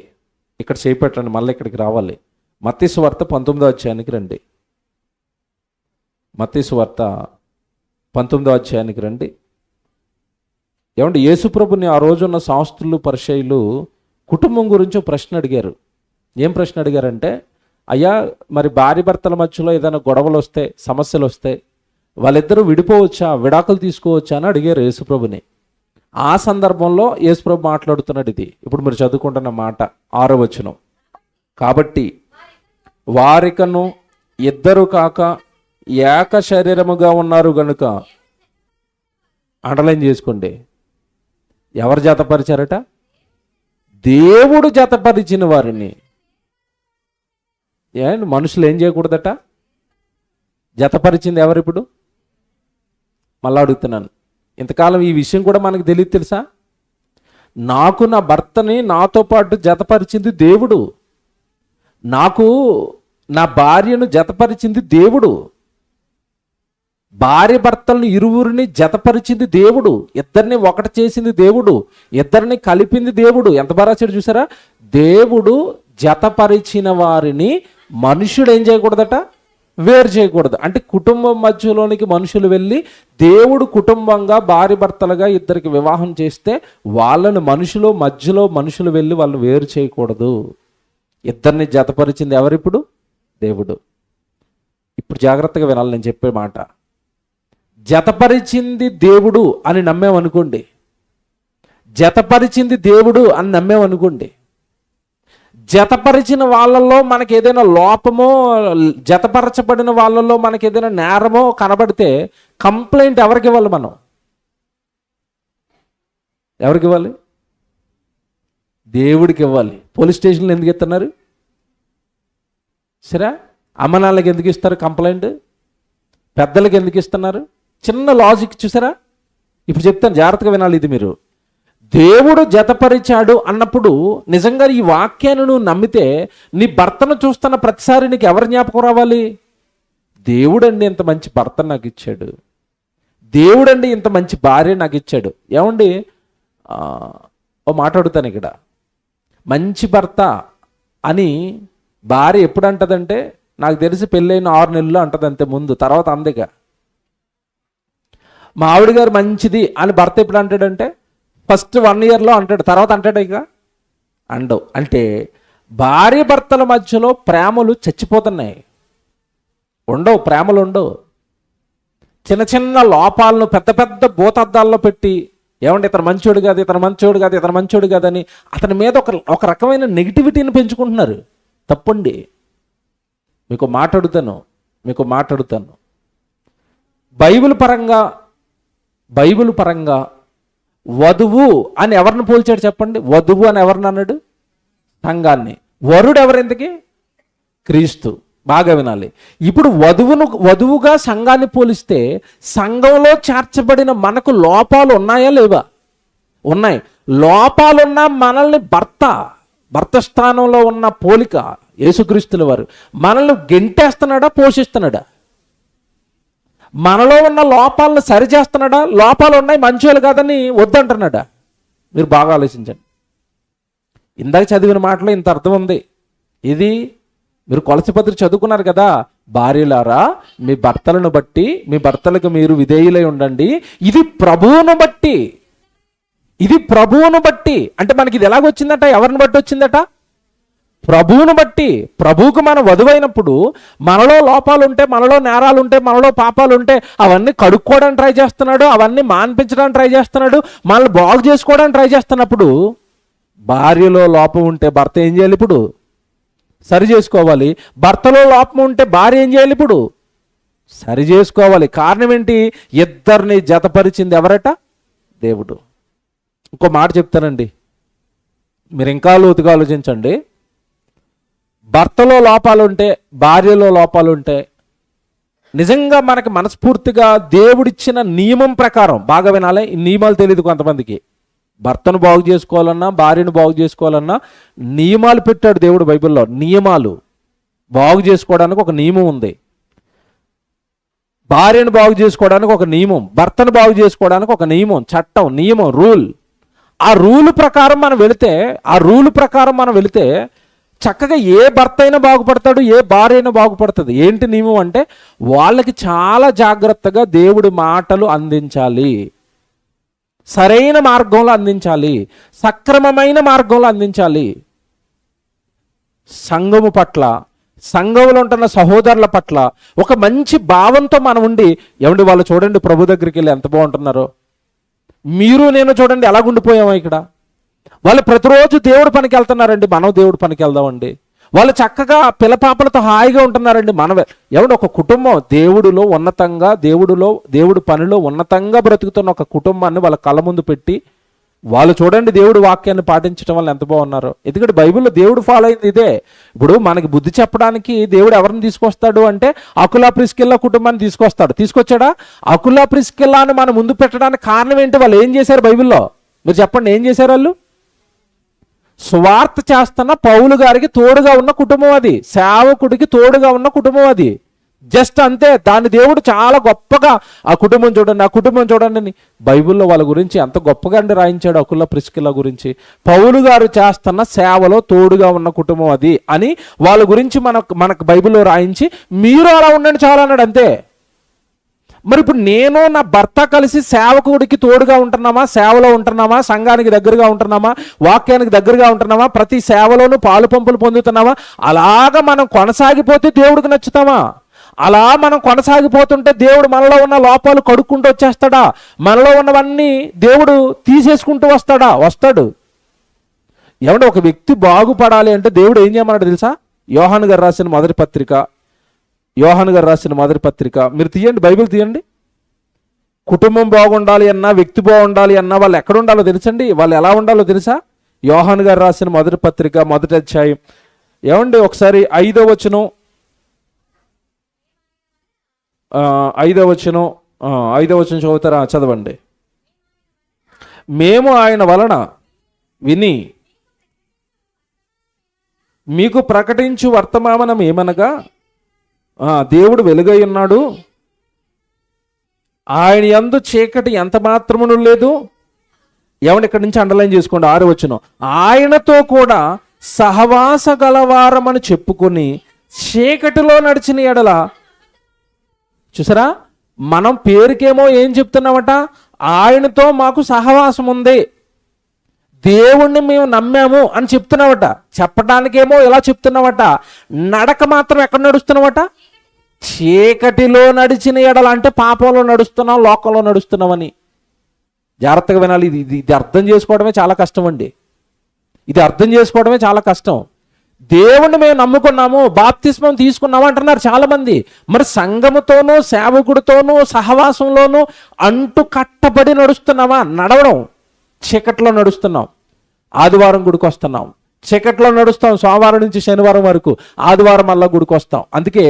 ఇక్కడ చేపెట్టండి, మళ్ళీ ఇక్కడికి రావాలి. మత్తయి సువార్త 19వ అధ్యాయానికి రండి. మత్తయి సువార్త 19వ అధ్యాయానికి రండి. ఏమంటే యేసుప్రభుని ఆ రోజున్న శాస్త్రులు పరిసయ్యులు కుటుంబం గురించి ఒక ప్రశ్న అడిగారు. ఏం ప్రశ్న అడిగారంటే, అయ్యా మరి భార్య భర్తల మధ్యలో ఏదైనా గొడవలు వస్తే, సమస్యలు వస్తే వాళ్ళిద్దరూ విడిపోవచ్చా, విడాకులు తీసుకోవచ్చా అని అడిగారు యేసుప్రభుని. ఆ సందర్భంలో యేసుప్రభు మాట్లాడుతున్నాడు. ఇది ఇప్పుడు మీరు చదువుకుంటున్న మాట 6వ వచనం. కాబట్టి వారికను ఇద్దరు కాక ఏక శరీరముగా ఉన్నారు గనుక, అండర్లైన్ చేసుకోండి, ఎవరు జతపరిచారట? దేవుడు జతపరిచిన వారిని. మనుషులు ఏం చేయకూడదట? జతపరిచింది ఎవరు? ఇప్పుడు మళ్ళా అడుగుతున్నాను, ఇంతకాలం ఈ విషయం కూడా మనకు తెలియదు తెలుసా? నాకు నా భర్తని నాతో పాటు జతపరిచింది దేవుడు, నాకు నా భార్యను జతపరిచింది దేవుడు. భార్య భర్తలను ఇరువురిని జతపరిచింది దేవుడు, ఇద్దరిని ఒకటి చేసింది దేవుడు, ఇద్దరిని కలిపింది దేవుడు. ఎంత బాగా రాశాడు చూసారా? దేవుడు జతపరిచిన వారిని మనుషుడు ఏం చేయకూడదట? వేరు చేయకూడదు. అంటే కుటుంబం మధ్యలోనికి మనుషులు వెళ్ళి దేవుడు కుటుంబంగా భార్య భర్తలుగా ఇద్దరికి వివాహం చేస్తే వాళ్ళని మధ్యలో మనుషులు వెళ్ళి వాళ్ళని వేరు చేయకూడదు. ఇద్దరిని జతపరిచింది ఎవరిప్పుడు? దేవుడు. ఇప్పుడు జాగ్రత్తగా వినాలి నేను చెప్పే మాట. జతపరిచింది దేవుడు అని నమ్మేమనుకోండి, జతపరిచింది దేవుడు అని నమ్మేమనుకోండి, జతపరిచిన వాళ్ళల్లో మనకి ఏదైనా లోపమో, జతపరచబడిన వాళ్ళల్లో మనకి ఏదైనా నేరమో కనబడితే కంప్లైంట్ ఎవరికి ఇవ్వాలి? ఎవరికి ఇవ్వాలి? దేవుడికి ఇవ్వాలి. పోలీస్ స్టేషన్లో ఎందుకు ఇస్తున్నారు? సరే, అమ్మ నాన్నలకి ఎందుకు ఇస్తారు కంప్లైంట్? పెద్దలకి ఎందుకు ఇస్తున్నారు? చిన్న లాజిక్ చూసారా? ఇప్పుడు చెప్తాను, జాగ్రత్తగా వినాలి ఇది మీరు. దేవుడు జతపరిచాడు అన్నప్పుడు నిజంగా ఈ వాక్యాన్ని నువ్వు నమ్మితే నీ భర్తను చూస్తున్న ప్రతిసారి నీకు ఎవరి జ్ఞాపకం రావాలి? దేవుడండి ఇంత మంచి భర్త నాకు ఇచ్చాడు, దేవుడండి ఇంత మంచి భార్య నాకు ఇచ్చాడు. ఏమండి, ఓ మాట్లాడుతాను ఇక్కడ. మంచి భర్త అని భార్య ఎప్పుడు అంటదంటే, నాకు తెలిసి పెళ్ళైన 6 నెలలు అంటది అంతే, ముందు తర్వాత అందగా. మా ఆవిడ గారు మంచిది అని భర్త ఎప్పుడు అంటాడంటే ఫస్ట్ 1 ఇయర్లో అంటాడు, తర్వాత అంటాడు ఇక అండవు. అంటే భార్య భర్తల మధ్యలో ప్రేమలు చచ్చిపోతున్నాయి, ఉండవు, ప్రేమలు ఉండవు. చిన్న చిన్న లోపాలను పెద్ద పెద్ద భూతద్దాల్లో పెట్టి, ఏమంటే ఇతను మంచోడు కాదు, ఇతను మంచోడు కాదు, ఇతను మంచోడు కాదని అతని మీద ఒక రకమైన నెగిటివిటీని పెంచుకుంటున్నారు. తప్పండి. మీకు మాట్లాడుతాను. బైబిల్ పరంగా వధువు అని ఎవరిని పోల్చాడు చెప్పండి? వధువు అని ఎవరిని అన్నాడు? సంఘాన్ని. వరుడు ఎవరెందుకి? క్రీస్తు. బాగా వినాలి. ఇప్పుడు వధువుగా సంఘాన్ని పోలిస్తే సంఘంలో చేర్చబడిన మనకు లోపాలు ఉన్నాయా లేవా? ఉన్నాయి. లోపాలున్న మనల్ని భర్త స్థానంలో ఉన్న పోలిక యేసుక్రీస్తుల వారు మనల్ని గెంటేస్తున్నాడా, పోషిస్తున్నాడా? మనలో ఉన్న లోపాలను సరిచేస్తున్నాడా? లోపాలు ఉన్నాయి, మంచోళ్ళు కాదని వద్దంటున్నాడా? మీరు బాగా ఆలోచించండి. ఇందాక చదివిన మాటలో ఇంత అర్థం ఉంది. ఇది మీరు కొలసిపత్రి చదువుకున్నారు కదా. భార్యలారా మీ భర్తలను బట్టి, మీ భర్తలకు మీరు విధేయులై ఉండండి, ఇది ప్రభువును బట్టి. అంటే మనకి ఇది ఎలాగొచ్చిందట? ఎవరిని బట్టి వచ్చిందట? ప్రభువును బట్టి. ప్రభువుకు మనం వధువైనప్పుడు మనలో లోపాలు ఉంటే, మనలో నేరాలు ఉంటే, మనలో పాపాలు ఉంటే అవన్నీ కడుక్కోవడానికి ట్రై చేస్తున్నాడు, అవన్నీ మాన్పించడానికి ట్రై చేస్తున్నాడు, మనల్ని బాగు చేసుకోవడానికి ట్రై చేస్తున్నప్పుడు భార్యలో లోపం ఉంటే భర్త ఏం చేయాలి? ఇప్పుడు సరి చేసుకోవాలి. భర్తలో లోపం ఉంటే భార్య ఏం చేయాలి? ఇప్పుడు సరి చేసుకోవాలి. కారణం ఏంటి? ఇద్దరిని జతపరిచింది ఎవరట? దేవుడు. ఇంకో మాట చెప్తానండి, మీరు ఇంకా లోతుగా ఆలోచించండి. భర్తలో లోపాలుంటే, భార్యలో లోపాలుంటే, నిజంగా మనకి మనస్ఫూర్తిగా దేవుడిచ్చిన నియమం ప్రకారం, బాగా వినాలి, ఈ నియమాలు తెలియదు కొంతమందికి. భర్తను బాగు చేసుకోవాలన్నా, భార్యను బాగు చేసుకోవాలన్నా నియమాలు పెట్టాడు దేవుడు బైబిల్లో. నియమాలు. బాగు చేసుకోవడానికి ఒక నియమం ఉంది, భార్యను బాగు చేసుకోవడానికి ఒక నియమం, భర్తను బాగు చేసుకోవడానికి ఒక నియమం, చట్టం, నియమం, రూల్. ఆ రూల్ ప్రకారం మనం వెళితే చక్కగా ఏ భర్త అయినా బాగుపడతాడు, ఏ భార్య అయినా బాగుపడుతుంది. ఏంటి నియమం అంటే, వాళ్ళకి చాలా జాగ్రత్తగా దేవుడి మాటలు అందించాలి, సరైన మార్గంలో అందించాలి, సక్రమమైన మార్గంలో అందించాలి. సంఘము పట్ల, సంఘంలో ఉంటున్న సహోదరుల పట్ల ఒక మంచి భావంతో మనం ఉండి, ఏమండి వాళ్ళు చూడండి ప్రభు దగ్గరికి వెళ్ళి ఎంత బాగుంటున్నారో, మీరు నేను చూడండి ఎలాగుండిపోయామో ఇక్కడ. వాళ్ళు ప్రతిరోజు దేవుడి పనికి వెళ్తున్నారండి, మనం దేవుడి పనికి వెళ్దామండి. వాళ్ళు చక్కగా పిల్లపాపలతో హాయిగా ఉంటున్నారండి, మనమే. ఏమంటే ఒక కుటుంబం దేవుడిలో ఉన్నతంగా, దేవుడి పనిలో ఉన్నతంగా బ్రతుకుతున్న ఒక కుటుంబాన్ని వాళ్ళ కళ్ళ ముందు పెట్టి వాళ్ళు చూడండి దేవుడి వాక్యాన్ని పాటించడం వల్ల ఎంత బాగున్నారో. ఎందుకంటే బైబిల్లో దేవుడు ఫాలో అయింది ఇదే. ఇప్పుడు మనకి బుద్ధి చెప్పడానికి దేవుడు ఎవరిని తీసుకొస్తాడు అంటే అకులా ప్రిస్కిల్లా కుటుంబాన్ని తీసుకొచ్చాడా? అకులా ప్రిస్కిల్లాని మనం ముందు పెట్టడానికి కారణం ఏంటి? వాళ్ళు ఏం చేశారు బైబిల్లో? మీరు చెప్పండి, ఏం చేశారు వాళ్ళు? సువార్త చేస్తున్న పౌలు గారికి తోడుగా ఉన్న కుటుంబం అది, సేవకుడికి తోడుగా ఉన్న కుటుంబం అది. జస్ట్ అంతే. దాని దేవుడు చాలా గొప్పగా ఆ కుటుంబం చూడండి, ఆ కుటుంబం చూడండి అని బైబిల్లో వాళ్ళ గురించి ఎంత గొప్పగా అండి రాయించాడు. అకుల ప్రిస్కిల గురించి పౌలు గారు చేస్తున్న సేవలో తోడుగా ఉన్న కుటుంబం అది అని వాళ్ళ గురించి మనకు బైబిల్లో రాయించి మీరు అలా ఉండండి చాలా అన్నాడు అంతే. మరి ఇప్పుడు నేను నా భర్త కలిసి సేవకుడికి తోడుగా ఉంటున్నామా, సేవలో ఉంటున్నామా, సంఘానికి దగ్గరగా ఉంటున్నామా, వాక్యానికి దగ్గరగా ఉంటున్నామా, ప్రతి సేవలోనూ పాలు పంపులు పొందుతున్నామా? అలాగా మనం కొనసాగిపోతే దేవుడికి నచ్చుతామా? అలా మనం కొనసాగిపోతుంటే దేవుడు మనలో ఉన్న లోపాలు కడుక్కుంటూ వచ్చేస్తాడా? మనలో ఉన్నవన్నీ దేవుడు తీసేసుకుంటూ వస్తాడా? వస్తాడు. ఏమంటే ఒక వ్యక్తి బాగుపడాలి అంటే దేవుడు ఏం చేయమన్నాడు తెలుసా? యోహాను గారు రాసిన మొదటి పత్రిక మీరు తీయండి, బైబిల్ తీయండి. కుటుంబం బాగుండాలి అన్నా, వ్యక్తి బాగుండాలి అన్నా వాళ్ళు ఎక్కడ ఉండాలో తెలుసండి, వాళ్ళు ఎలా ఉండాలో తెలుసా? యోహాను గారు రాసిన మొదటి పత్రిక 1వ అధ్యాయం ఏమండి ఒకసారి 5వ వచనం 5వ వచనం చదువుతారా? చదవండి. మేము ఆయన వలన విని మీకు ప్రకటించు వర్తమానం ఏమనగా దేవుడు వెలుగై ఉన్నాడు, ఆయన యందు చీకటి ఎంత మాత్రమును లేదు. ఏమంటే ఇక్కడి నుంచి అండర్లైన్ చేసుకోండి 6వ వచనం. ఆయనతో కూడా సహవాస గలవారమని చెప్పుకొని చీకటిలో నడిచిన ఎడల, చూసారా, మనం పేరుకేమో ఏం చెప్తున్నామట? ఆయనతో మాకు సహవాసం ఉంది, దేవుణ్ణి మేము నమ్మాము అని చెప్తున్నామట. చెప్పడానికేమో ఎలా చెప్తున్నామట, నడక మాత్రం ఎక్కడ నడుస్తున్నామట? చీకటిలో నడిచిన ఎడల అంటే పాపంలో నడుస్తున్నాం, లోకంలో నడుస్తున్నామని. జాగ్రత్తగా వినాలి. ఇది అర్థం చేసుకోవడమే చాలా కష్టం అండి. ఇది అర్థం చేసుకోవడమే చాలా కష్టం. దేవుణ్ణి మేము నమ్ముకున్నాము, బాప్తిస్మం తీసుకున్నాము అంటున్నారు చాలామంది. మరి సంఘముతోనూ సేవకుడితోనూ సహవాసంలోనూ అంటు కట్టబడి నడుస్తున్నామా? నడవడం చీకట్లో నడుస్తున్నాం. ఆదివారం గుడికి వస్తున్నాం, చీకట్లో నడుస్తాం. సోమవారం నుంచి శనివారం వరకు, ఆదివారం మళ్ళా గుడికి వస్తాం. అందుకే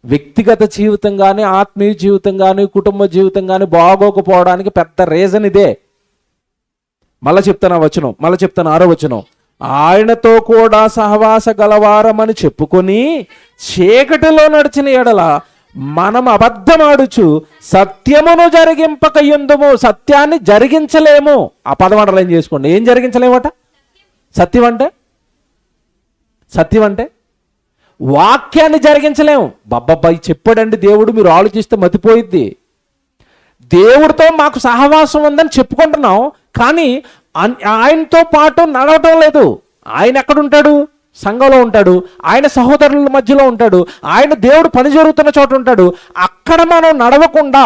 వ్యక్తిగత జీవితం కానీ, ఆత్మీయ జీవితం కానీ, కుటుంబ జీవితం కానీ బాగోకపోవడానికి పెద్ద రీజన్ ఇదే. మళ్ళీ చెప్తాను 6వ వచనం. ఆయనతో కూడా సహవాస గలవారమని చెప్పుకొని చీకటిలో నడిచిన ఎడల మనం అబద్ధమాడుచు సత్యమును జరిగింపకయుందుము. సత్యాన్ని జరిగించలేము. ఆ పదం అండర్లైన్ చేసుకోండి. ఏం జరిగించలేమట? సత్యం అంటే వాక్యాన్ని జరిగించలేము. బాబాయ్ చెప్పాడండి దేవుడు, మీరు ఆలోచిస్తే మతిపోయిద్ది. దేవుడితో మాకు సహవాసం ఉందని చెప్పుకుంటున్నాం, కానీ ఆయనతో పాటు నడవటం లేదు. ఆయన ఎక్కడుంటాడు? సంఘంలో ఉంటాడు. ఆయన సహోదరుల మధ్యలో ఉంటాడు. ఆయన దేవుడు పని జరుగుతున్న చోట ఉంటాడు. అక్కడ మనం నడవకుండా,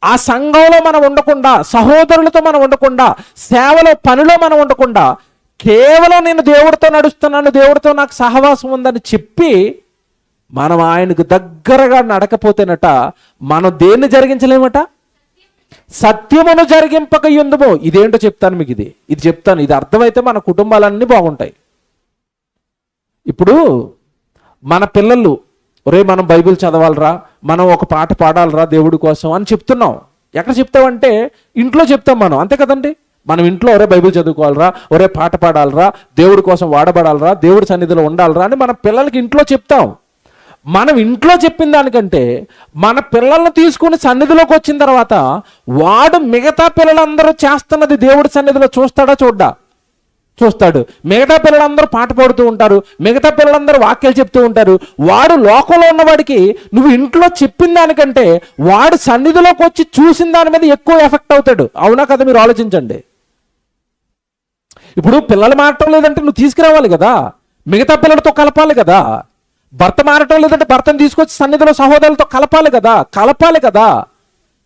ఆ సంఘంలో మనం ఉండకుండా, సహోదరులతో మనం ఉండకుండా, సేవలో పనిలో మనం ఉండకుండా, కేవలం నేను దేవుడితో నడుస్తున్నాను, దేవుడితో నాకు సహవాసం ఉందని చెప్పి మనం ఆయనకు దగ్గరగా నడకపోతేనట మనం దేన్ని జరిగించలేమట? సత్యమును జరిగింపకయుందుము. ఇదేంటో చెప్తాను మీకు. ఇది చెప్తాను. ఇది అర్థమైతే మన కుటుంబాలన్నీ బాగుంటాయి. ఇప్పుడు మన పిల్లలు, ఒరే మనం బైబిల్ చదవాలరా, మనం ఒక పాట పాడాలరా దేవుడి కోసం అని చెప్తున్నాం. ఎక్కడ చెప్తామంటే ఇంట్లో చెప్తాం మనం, అంతే కదండి. మనం ఇంట్లో ఒరే బైబిల్ చదువుకోవాలరా, ఒరే పాట పాడాలరా, దేవుడి కోసం వాడబడాలరా, దేవుడి సన్నిధిలో ఉండాలరా అని మన పిల్లలకి ఇంట్లో చెప్తాం. మనం ఇంట్లో చెప్పిన దానికంటే మన పిల్లల్ని తీసుకుని సన్నిధిలోకి వచ్చిన తర్వాత వాడు మిగతా పిల్లలందరూ చేస్తున్నది దేవుడి సన్నిధిలో చూస్తాడా? చూస్తాడు. మిగతా పిల్లలందరూ పాట పాడుతూ ఉంటారు, మిగతా పిల్లలందరూ వాక్యాలు చెప్తూ ఉంటారు. వాడు లోకంలో ఉన్నవాడికి నువ్వు ఇంట్లో చెప్పిన దానికంటే వాడు సన్నిధిలోకి వచ్చి చూసిన దాని మీద ఎక్కువ ఎఫెక్ట్ అవుతాడు. అవునా కదా? మీరు ఆలోచించండి. ఇప్పుడు పిల్లలు మారటం లేదంటే నువ్వు తీసుకురావాలి కదా, మిగతా పిల్లలతో కలపాలి కదా. భర్త మారటం లేదంటే భర్తను తీసుకొచ్చి సన్నిధిలో సహోదరులతో కలపాలి కదా.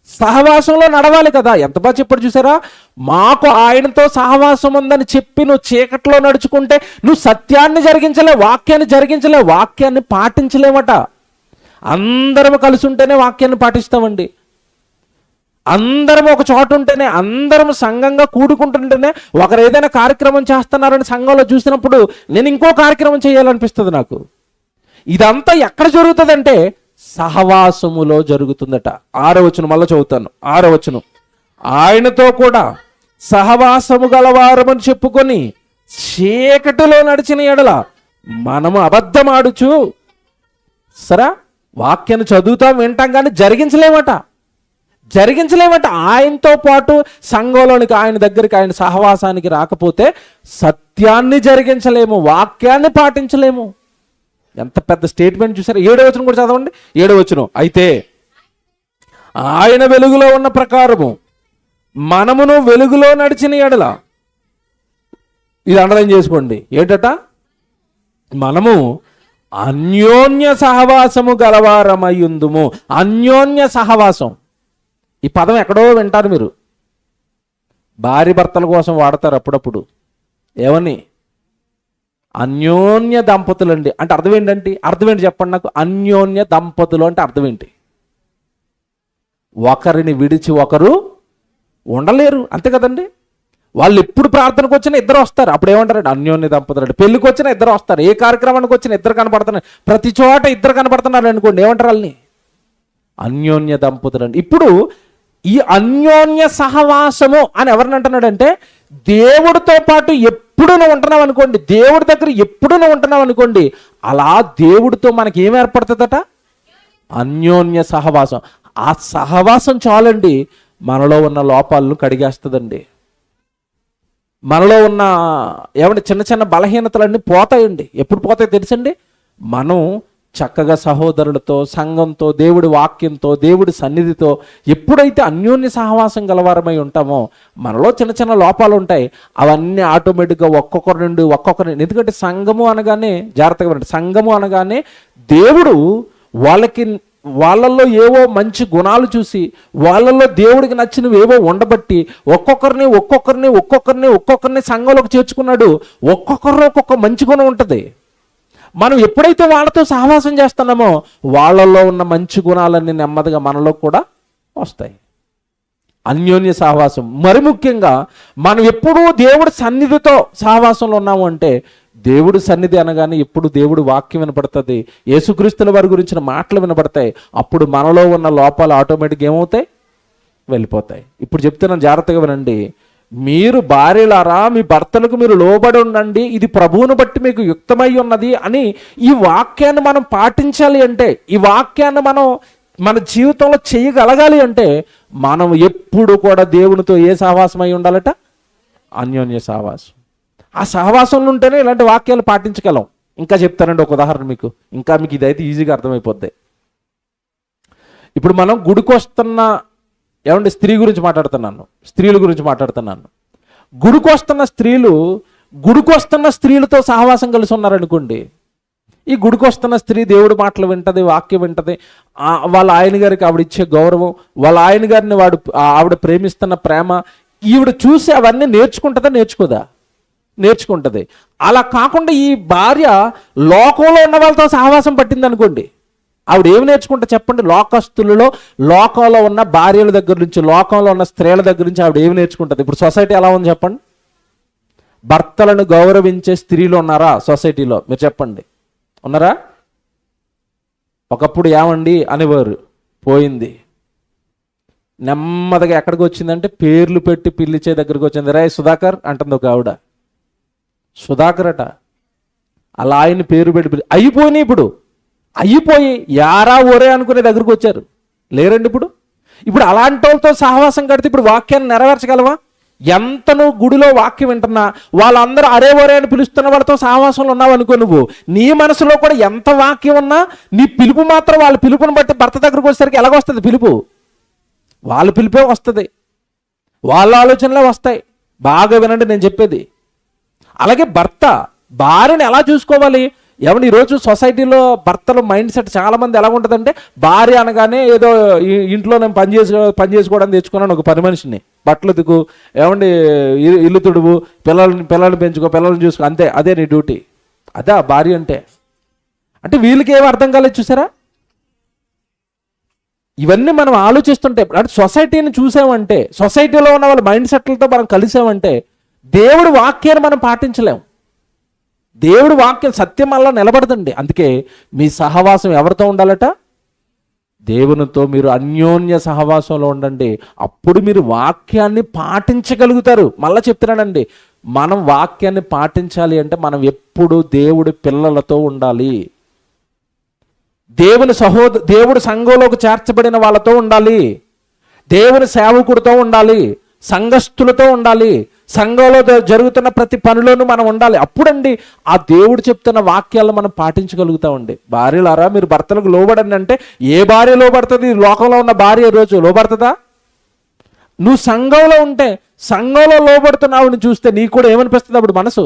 సహవాసంలో నడవాలి కదా. ఎంత బాగా చెప్పాడు చూసారా? మాకు ఆయనతో సహవాసం ఉందని చెప్పి నువ్వు చీకట్లో నడుచుకుంటే నువ్వు సత్యాన్ని జరిగించలే, వాక్యాన్ని జరిగించలే, వాక్యాన్ని పాటించలేమట. అందరం కలిసి ఉంటేనే వాక్యాన్ని పాటిస్తామండి. అందరం ఒక చోట ఉంటేనే, అందరం సంఘంగా కూడుకుంటుంటేనే. ఒకరు ఏదైనా కార్యక్రమం చేస్తున్నారని సంఘంలో చూసినప్పుడు నేను ఇంకో కార్యక్రమం చేయాలనిపిస్తుంది నాకు. ఇదంతా ఎక్కడ జరుగుతుందంటే సహవాసములో జరుగుతుందట. 6వ వచనం మళ్ళీ చదువుతాను. 6వ వచనం. ఆయనతో కూడా సహవాసము గలవారమని చెప్పుకొని చీకటిలో నడిచిన ఎడల మనము అబద్ధమాడుచు, సరా వాక్యాన్ని చదువుతాం వింటాం కానీ జరిగించలేమట. ఆయనతో పాటు సంఘంలోనికి, ఆయన దగ్గరికి, ఆయన సహవాసానికి రాకపోతే సత్యాన్ని జరిగించలేము, వాక్యాన్ని పాటించలేము. ఎంత పెద్ద స్టేట్మెంట్ చూసారు. 7వ వచనం కూడా చదవండి. 7వ వచనం, అయితే ఆయన వెలుగులో ఉన్న ప్రకారము మనమును వెలుగులో నడిచిన ఎడల, ఇది అండర్లైన్ చేసుకోండి, ఏంటట, మనము అన్యోన్య సహవాసము గలవారమయ్యుందుము. అన్యోన్య సహవాసం, ఈ పదం ఎక్కడో వింటారు మీరు. భార్య భర్తల కోసం వాడతారు అప్పుడప్పుడు. ఏమని? అన్యోన్య దంపతులు అండి. అంటే అర్థం ఏంటంటే, అర్థం ఏంటి చెప్పండి నాకు. అన్యోన్య దంపతులు అంటే అర్థం ఏంటి? ఒకరిని విడిచి ఒకరు ఉండలేరు, అంతే కదండి. వాళ్ళు ఎప్పుడు ప్రార్థనకు వచ్చినా ఇద్దరు వస్తారు. అప్పుడు ఏమంటారండి? అన్యోన్య దంపతులు అంటే. పెళ్ళికి వచ్చినా ఇద్దరు వస్తారు, ఏ కార్యక్రమానికి వచ్చినా ఇద్దరు కనపడుతున్నారు, ప్రతి చోట ఇద్దరు కనపడుతున్నారు అనుకోండి, ఏమంటారు వాళ్ళని? అన్యోన్య దంపతులు అండి. ఇప్పుడు ఈ అన్యోన్య సహవాసము అని ఎవరిని అంటున్నాడంటే, దేవుడితో పాటు ఎప్పుడు నువ్వు ఉంటున్నావు అనుకోండి, దేవుడి దగ్గర ఎప్పుడు నువ్వు ఉంటున్నావు అనుకోండి, అలా దేవుడితో మనకి ఏం ఏర్పడుతుందట? అన్యోన్య సహవాసం. ఆ సహవాసం చాలండి మనలో ఉన్న లోపాలను కడిగేస్తుందండి. మనలో ఉన్న ఏమంటే చిన్న చిన్న బలహీనతలన్నీ పోతాయండి. ఎప్పుడు పోతాయి తెలుసండి? మనం చక్కగా సహోదరులతో, సంఘంతో, దేవుడి వాక్యంతో, దేవుడి సన్నిధితో ఎప్పుడైతే అన్యోన్య సహవాసం గలవారమై ఉంటామో, మనలో చిన్న చిన్న లోపాలు ఉంటాయి, అవన్నీ ఆటోమేటిక్గా ఒక్కొక్కరి. ఎందుకంటే సంఘము అనగానే, జాగ్రత్తగా వినండి, సంఘము అనగానే దేవుడు వాళ్ళల్లో ఏవో మంచి గుణాలు చూసి, వాళ్ళల్లో దేవుడికి నచ్చినవి ఏవో ఉండబట్టి ఒక్కొక్కరిని సంఘంలోకి చేర్చుకున్నాడు. ఒక్కొక్కరిలో ఒక్కొక్క మంచి గుణం ఉంటుంది. మనం ఎప్పుడైతే వాళ్ళతో సహవాసం చేస్తున్నామో వాళ్ళల్లో ఉన్న మంచి గుణాలన్నీ నెమ్మదిగా మనలో కూడా వస్తాయి. అన్యోన్య సహవాసం. మరి ముఖ్యంగా మనం ఎప్పుడూ దేవుడి సన్నిధితో సహవాసంలో ఉన్నాము అంటే, దేవుడి సన్నిధి అనగానే ఎప్పుడు దేవుడి వాక్యం వినపడుతుంది, యేసుక్రీస్తుల వారి గురించిన మాటలు వినపడతాయి. అప్పుడు మనలో ఉన్న లోపాలు ఆటోమేటిక్గా ఏమవుతాయి? వెళ్ళిపోతాయి. ఇప్పుడు చెప్తున్నాను, జాగ్రత్తగా వినండి. మీరు భార్యలారా మీ భర్తలకు మీరు లోబడి ఉండండి, ఇది ప్రభువును బట్టి మీకు యుక్తమై ఉన్నది అని ఈ వాక్యాన్ని మనం పాటించాలి అంటే, ఈ వాక్యాన్ని మనం మన జీవితంలో చేయగలగాలి అంటే, మనం ఎప్పుడు కూడా దేవునితో ఏ సహవాసం అయి ఉండాలట? అన్యోన్య సహవాసం. ఆ సహవాసంలో ఉంటేనే ఇలాంటి వాక్యాలు పాటించగలం. ఇంకా చెప్తానండి ఒక ఉదాహరణ మీకు, ఇంకా మీకు ఇదైతే ఈజీగా అర్థమైపోద్ది. ఇప్పుడు మనం గుడికి వస్తున్న స్త్రీల గురించి మాట్లాడుతున్నాను. గుడికి వస్తున్న స్త్రీలతో సహవాసం కలిసి ఉన్నారనుకోండి, ఈ గుడికి వస్తున్న స్త్రీ దేవుడి మాటలు వింటది, వాక్యం వింటది, వాళ్ళ ఆయన గారికి ఆవిడ ఇచ్చే గౌరవం, వాళ్ళ ఆయన గారిని ఆవిడ ప్రేమిస్తున్న ప్రేమ, ఈవిడ చూసి అవన్నీ నేర్చుకుంటది. అలా కాకుండా ఈ భార్య లోకంలో ఉన్న వాళ్ళతో సహవాసం పట్టింది అనుకోండి, ఆవిడ ఏమి నేర్చుకుంటా చెప్పండి? లోకస్తులలో, లోకంలో ఉన్న భార్యల దగ్గర నుంచి, లోకంలో ఉన్న స్త్రీల దగ్గర నుంచి ఆవిడ ఏమి నేర్చుకుంటుంది? ఇప్పుడు సొసైటీ ఎలా ఉంది చెప్పండి? భర్తలను గౌరవించే స్త్రీలు ఉన్నారా సొసైటీలో? మీరు చెప్పండి, ఉన్నారా? ఒకప్పుడు ఏమండి అనేవారు, పోయింది. నెమ్మదిగా ఎక్కడికి వచ్చిందంటే పేర్లు పెట్టి పిలిచే దగ్గరికి వచ్చింది. రే సుధాకర్ అంటుంది ఒక ఆవిడ. సుధాకర్ అట. అలా ఆయన పేరు పెట్టి అయిపోయినాయి. ఇప్పుడు అయిపోయి యారా ఓరే అనుకునే దగ్గరకు వచ్చారు. లేరండి ఇప్పుడు అలాంటి వాళ్ళతో సహవాసం కడితే ఇప్పుడు వాక్యాన్ని నెరవేర్చగలవా? ఎంత నువ్వు గుడిలో వాక్యం వింటున్నా, వాళ్ళందరూ అరే ఒరే అని పిలుస్తున్న వాళ్ళతో సహవాసంలో ఉన్నావు అనుకో, నువ్వు నీ మనసులో కూడా ఎంత వాక్యం ఉన్నా నీ పిలుపు మాత్రం వాళ్ళ పిలుపుని బట్టి భర్త దగ్గరకు వచ్చేసరికి ఎలాగొస్తుంది? పిలుపు వాళ్ళ పిలుపే వస్తుంది, వాళ్ళ ఆలోచనలే వస్తాయి. బాగా వినండి నేను చెప్పేది. అలాగే భర్త భార్యని ఎలా చూసుకోవాలి? ఏమన్నా ఈరోజు సొసైటీలో భర్తల మైండ్ సెట్ చాలామంది ఎలా ఉంటుందంటే, భార్య అనగానే ఏదో ఇంట్లో నేను పని చేసుకోవడానికి తెచ్చుకున్నాను ఒక పని మనిషిని, బట్టలు దిగు, ఏమండి ఇల్లు తుడువు, పిల్లల్ని పెంచుకో, పిల్లల్ని చూసుకో, అంతే, అదే నీ డ్యూటీ. అదే భార్య అంటే వీళ్ళకి ఏమి అర్థం కాలేదు చూసారా? ఇవన్నీ మనం ఆలోచిస్తుంటే, అంటే సొసైటీని చూసామంటే, సొసైటీలో ఉన్న వాళ్ళ మైండ్ సెట్లతో మనం కలిసామంటే దేవుడి వాక్యాన్ని మనం పాటించలేం. దేవుడి వాక్యం సత్యం వల్ల నిలబడదండి. అందుకే మీ సహవాసం ఎవరితో ఉండాలట? దేవునితో మీరు అన్యోన్య సహవాసంలో ఉండండి. అప్పుడు మీరు వాక్యాన్ని పాటించగలుగుతారు. మళ్ళీ చెప్తున్నానండి, మనం వాక్యాన్ని పాటించాలి అంటే మనం ఎప్పుడు దేవుడి పిల్లలతో ఉండాలి. దేవుడు సంఘంలోకి చేర్చబడిన వాళ్ళతో ఉండాలి, దేవుని సేవకుడితో ఉండాలి, సంఘస్థులతో ఉండాలి, సంఘంలో జరుగుతున్న ప్రతి పనిలోనూ మనం ఉండాలి. అప్పుడండి ఆ దేవుడు చెప్తున్న వాక్యాలను మనం పాటించగలుగుతామండి. భార్యలారా మీరు భర్తలకు లోబడండి అంటే ఏ భార్య లోబడుతుంది? లోకంలో ఉన్న భార్య రోజు లోబడుతుందా? నువ్వు సంఘంలో ఉంటే సంఘంలో లోబడుతున్న ఆవిడని చూస్తే నీకు కూడా ఏమనిపిస్తుంది? అప్పుడు మనసు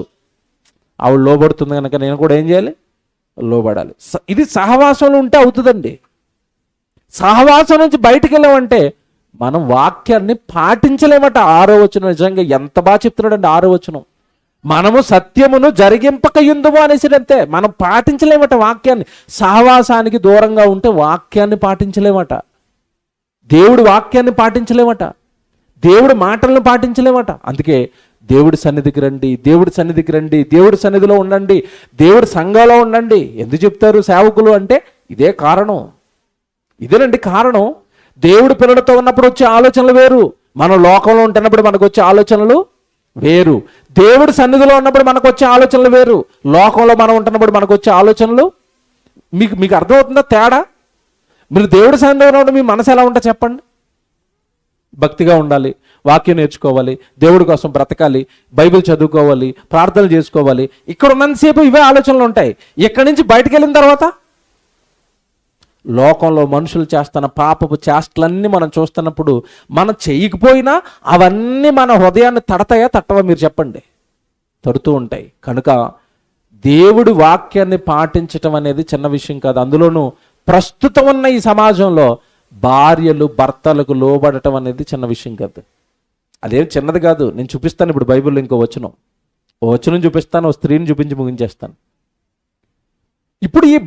ఆవిడ లోబడుతుంది కనుక నేను కూడా ఏం చేయాలి? లోబడాలి. ఇది సహవాసంలో ఉంటే అవుతుందండి. సహవాసం నుంచి బయటికి వెళ్ళామంటే మనం వాక్యాన్ని పాటించలేమట. 6వ వచనం నిజంగా ఎంత బాగా చెప్తున్నాడండి. 6వ వచనం, మనము సత్యమును జరిగింపకయుందుము అనేసి అంతే. మనం పాటించలేమట వాక్యాన్ని. సహవాసానికి దూరంగా ఉంటే వాక్యాన్ని పాటించలేమట, దేవుడి వాక్యాన్ని పాటించలేమట, దేవుడి మాటలను పాటించలేమట. అందుకే దేవుడి సన్నిధికి రండి, దేవుడి సన్నిధికి రండి, దేవుడి సన్నిధిలో ఉండండి, దేవుడి సంఘంలో ఉండండి. ఎందుకు చెప్తారు సేవకులు అంటే ఇదే కారణం. ఇదేనండి కారణం. దేవుడు పిల్లలతో ఉన్నప్పుడు వచ్చే ఆలోచనలు వేరు, మనం లోకంలో ఉంటున్నప్పుడు మనకు వచ్చే ఆలోచనలు వేరు. దేవుడి సన్నిధిలో ఉన్నప్పుడు మనకు వచ్చే ఆలోచనలు వేరు, లోకంలో మనం ఉంటున్నప్పుడు మనకు వచ్చే ఆలోచనలు. మీకు అర్థమవుతుందా తేడా? మీరు దేవుడి సన్నిధిలో ఉన్నప్పుడు మీ మనసు ఎలా ఉంటుందో చెప్పండి. భక్తిగా ఉండాలి, వాక్యం నేర్చుకోవాలి, దేవుడి కోసం బ్రతకాలి, బైబిల్ చదువుకోవాలి, ప్రార్థనలు చేసుకోవాలి. ఇక్కడ ఉన్నంతసేపు ఇవే ఆలోచనలు ఉంటాయి. ఇక్కడి నుంచి బయటకు వెళ్ళిన తర్వాత లోకంలో మనుషులు చేస్తున్న పాపపు చేష్టలన్నీ మనం చూస్తున్నప్పుడు మనం చేయకపోయినా అవన్నీ మన హృదయాన్ని తడతాయా తట్టవా? మీరు చెప్పండి. తడుతూ ఉంటాయి. కనుక దేవుడి వాక్యాన్ని పాటించటం అనేది చిన్న విషయం కాదు. అందులోనూ ప్రస్తుతం ఉన్న ఈ సమాజంలో భార్యలు భర్తలకు లోబడటం అనేది చిన్న విషయం కాదు. అదేం చిన్నది కాదు. నేను చూపిస్తాను ఇప్పుడు బైబిల్లో ఇంకో వచనం చూపిస్తాను, ఓ స్త్రీని చూపించి ముగించేస్తాను. ఇప్పుడు ఈ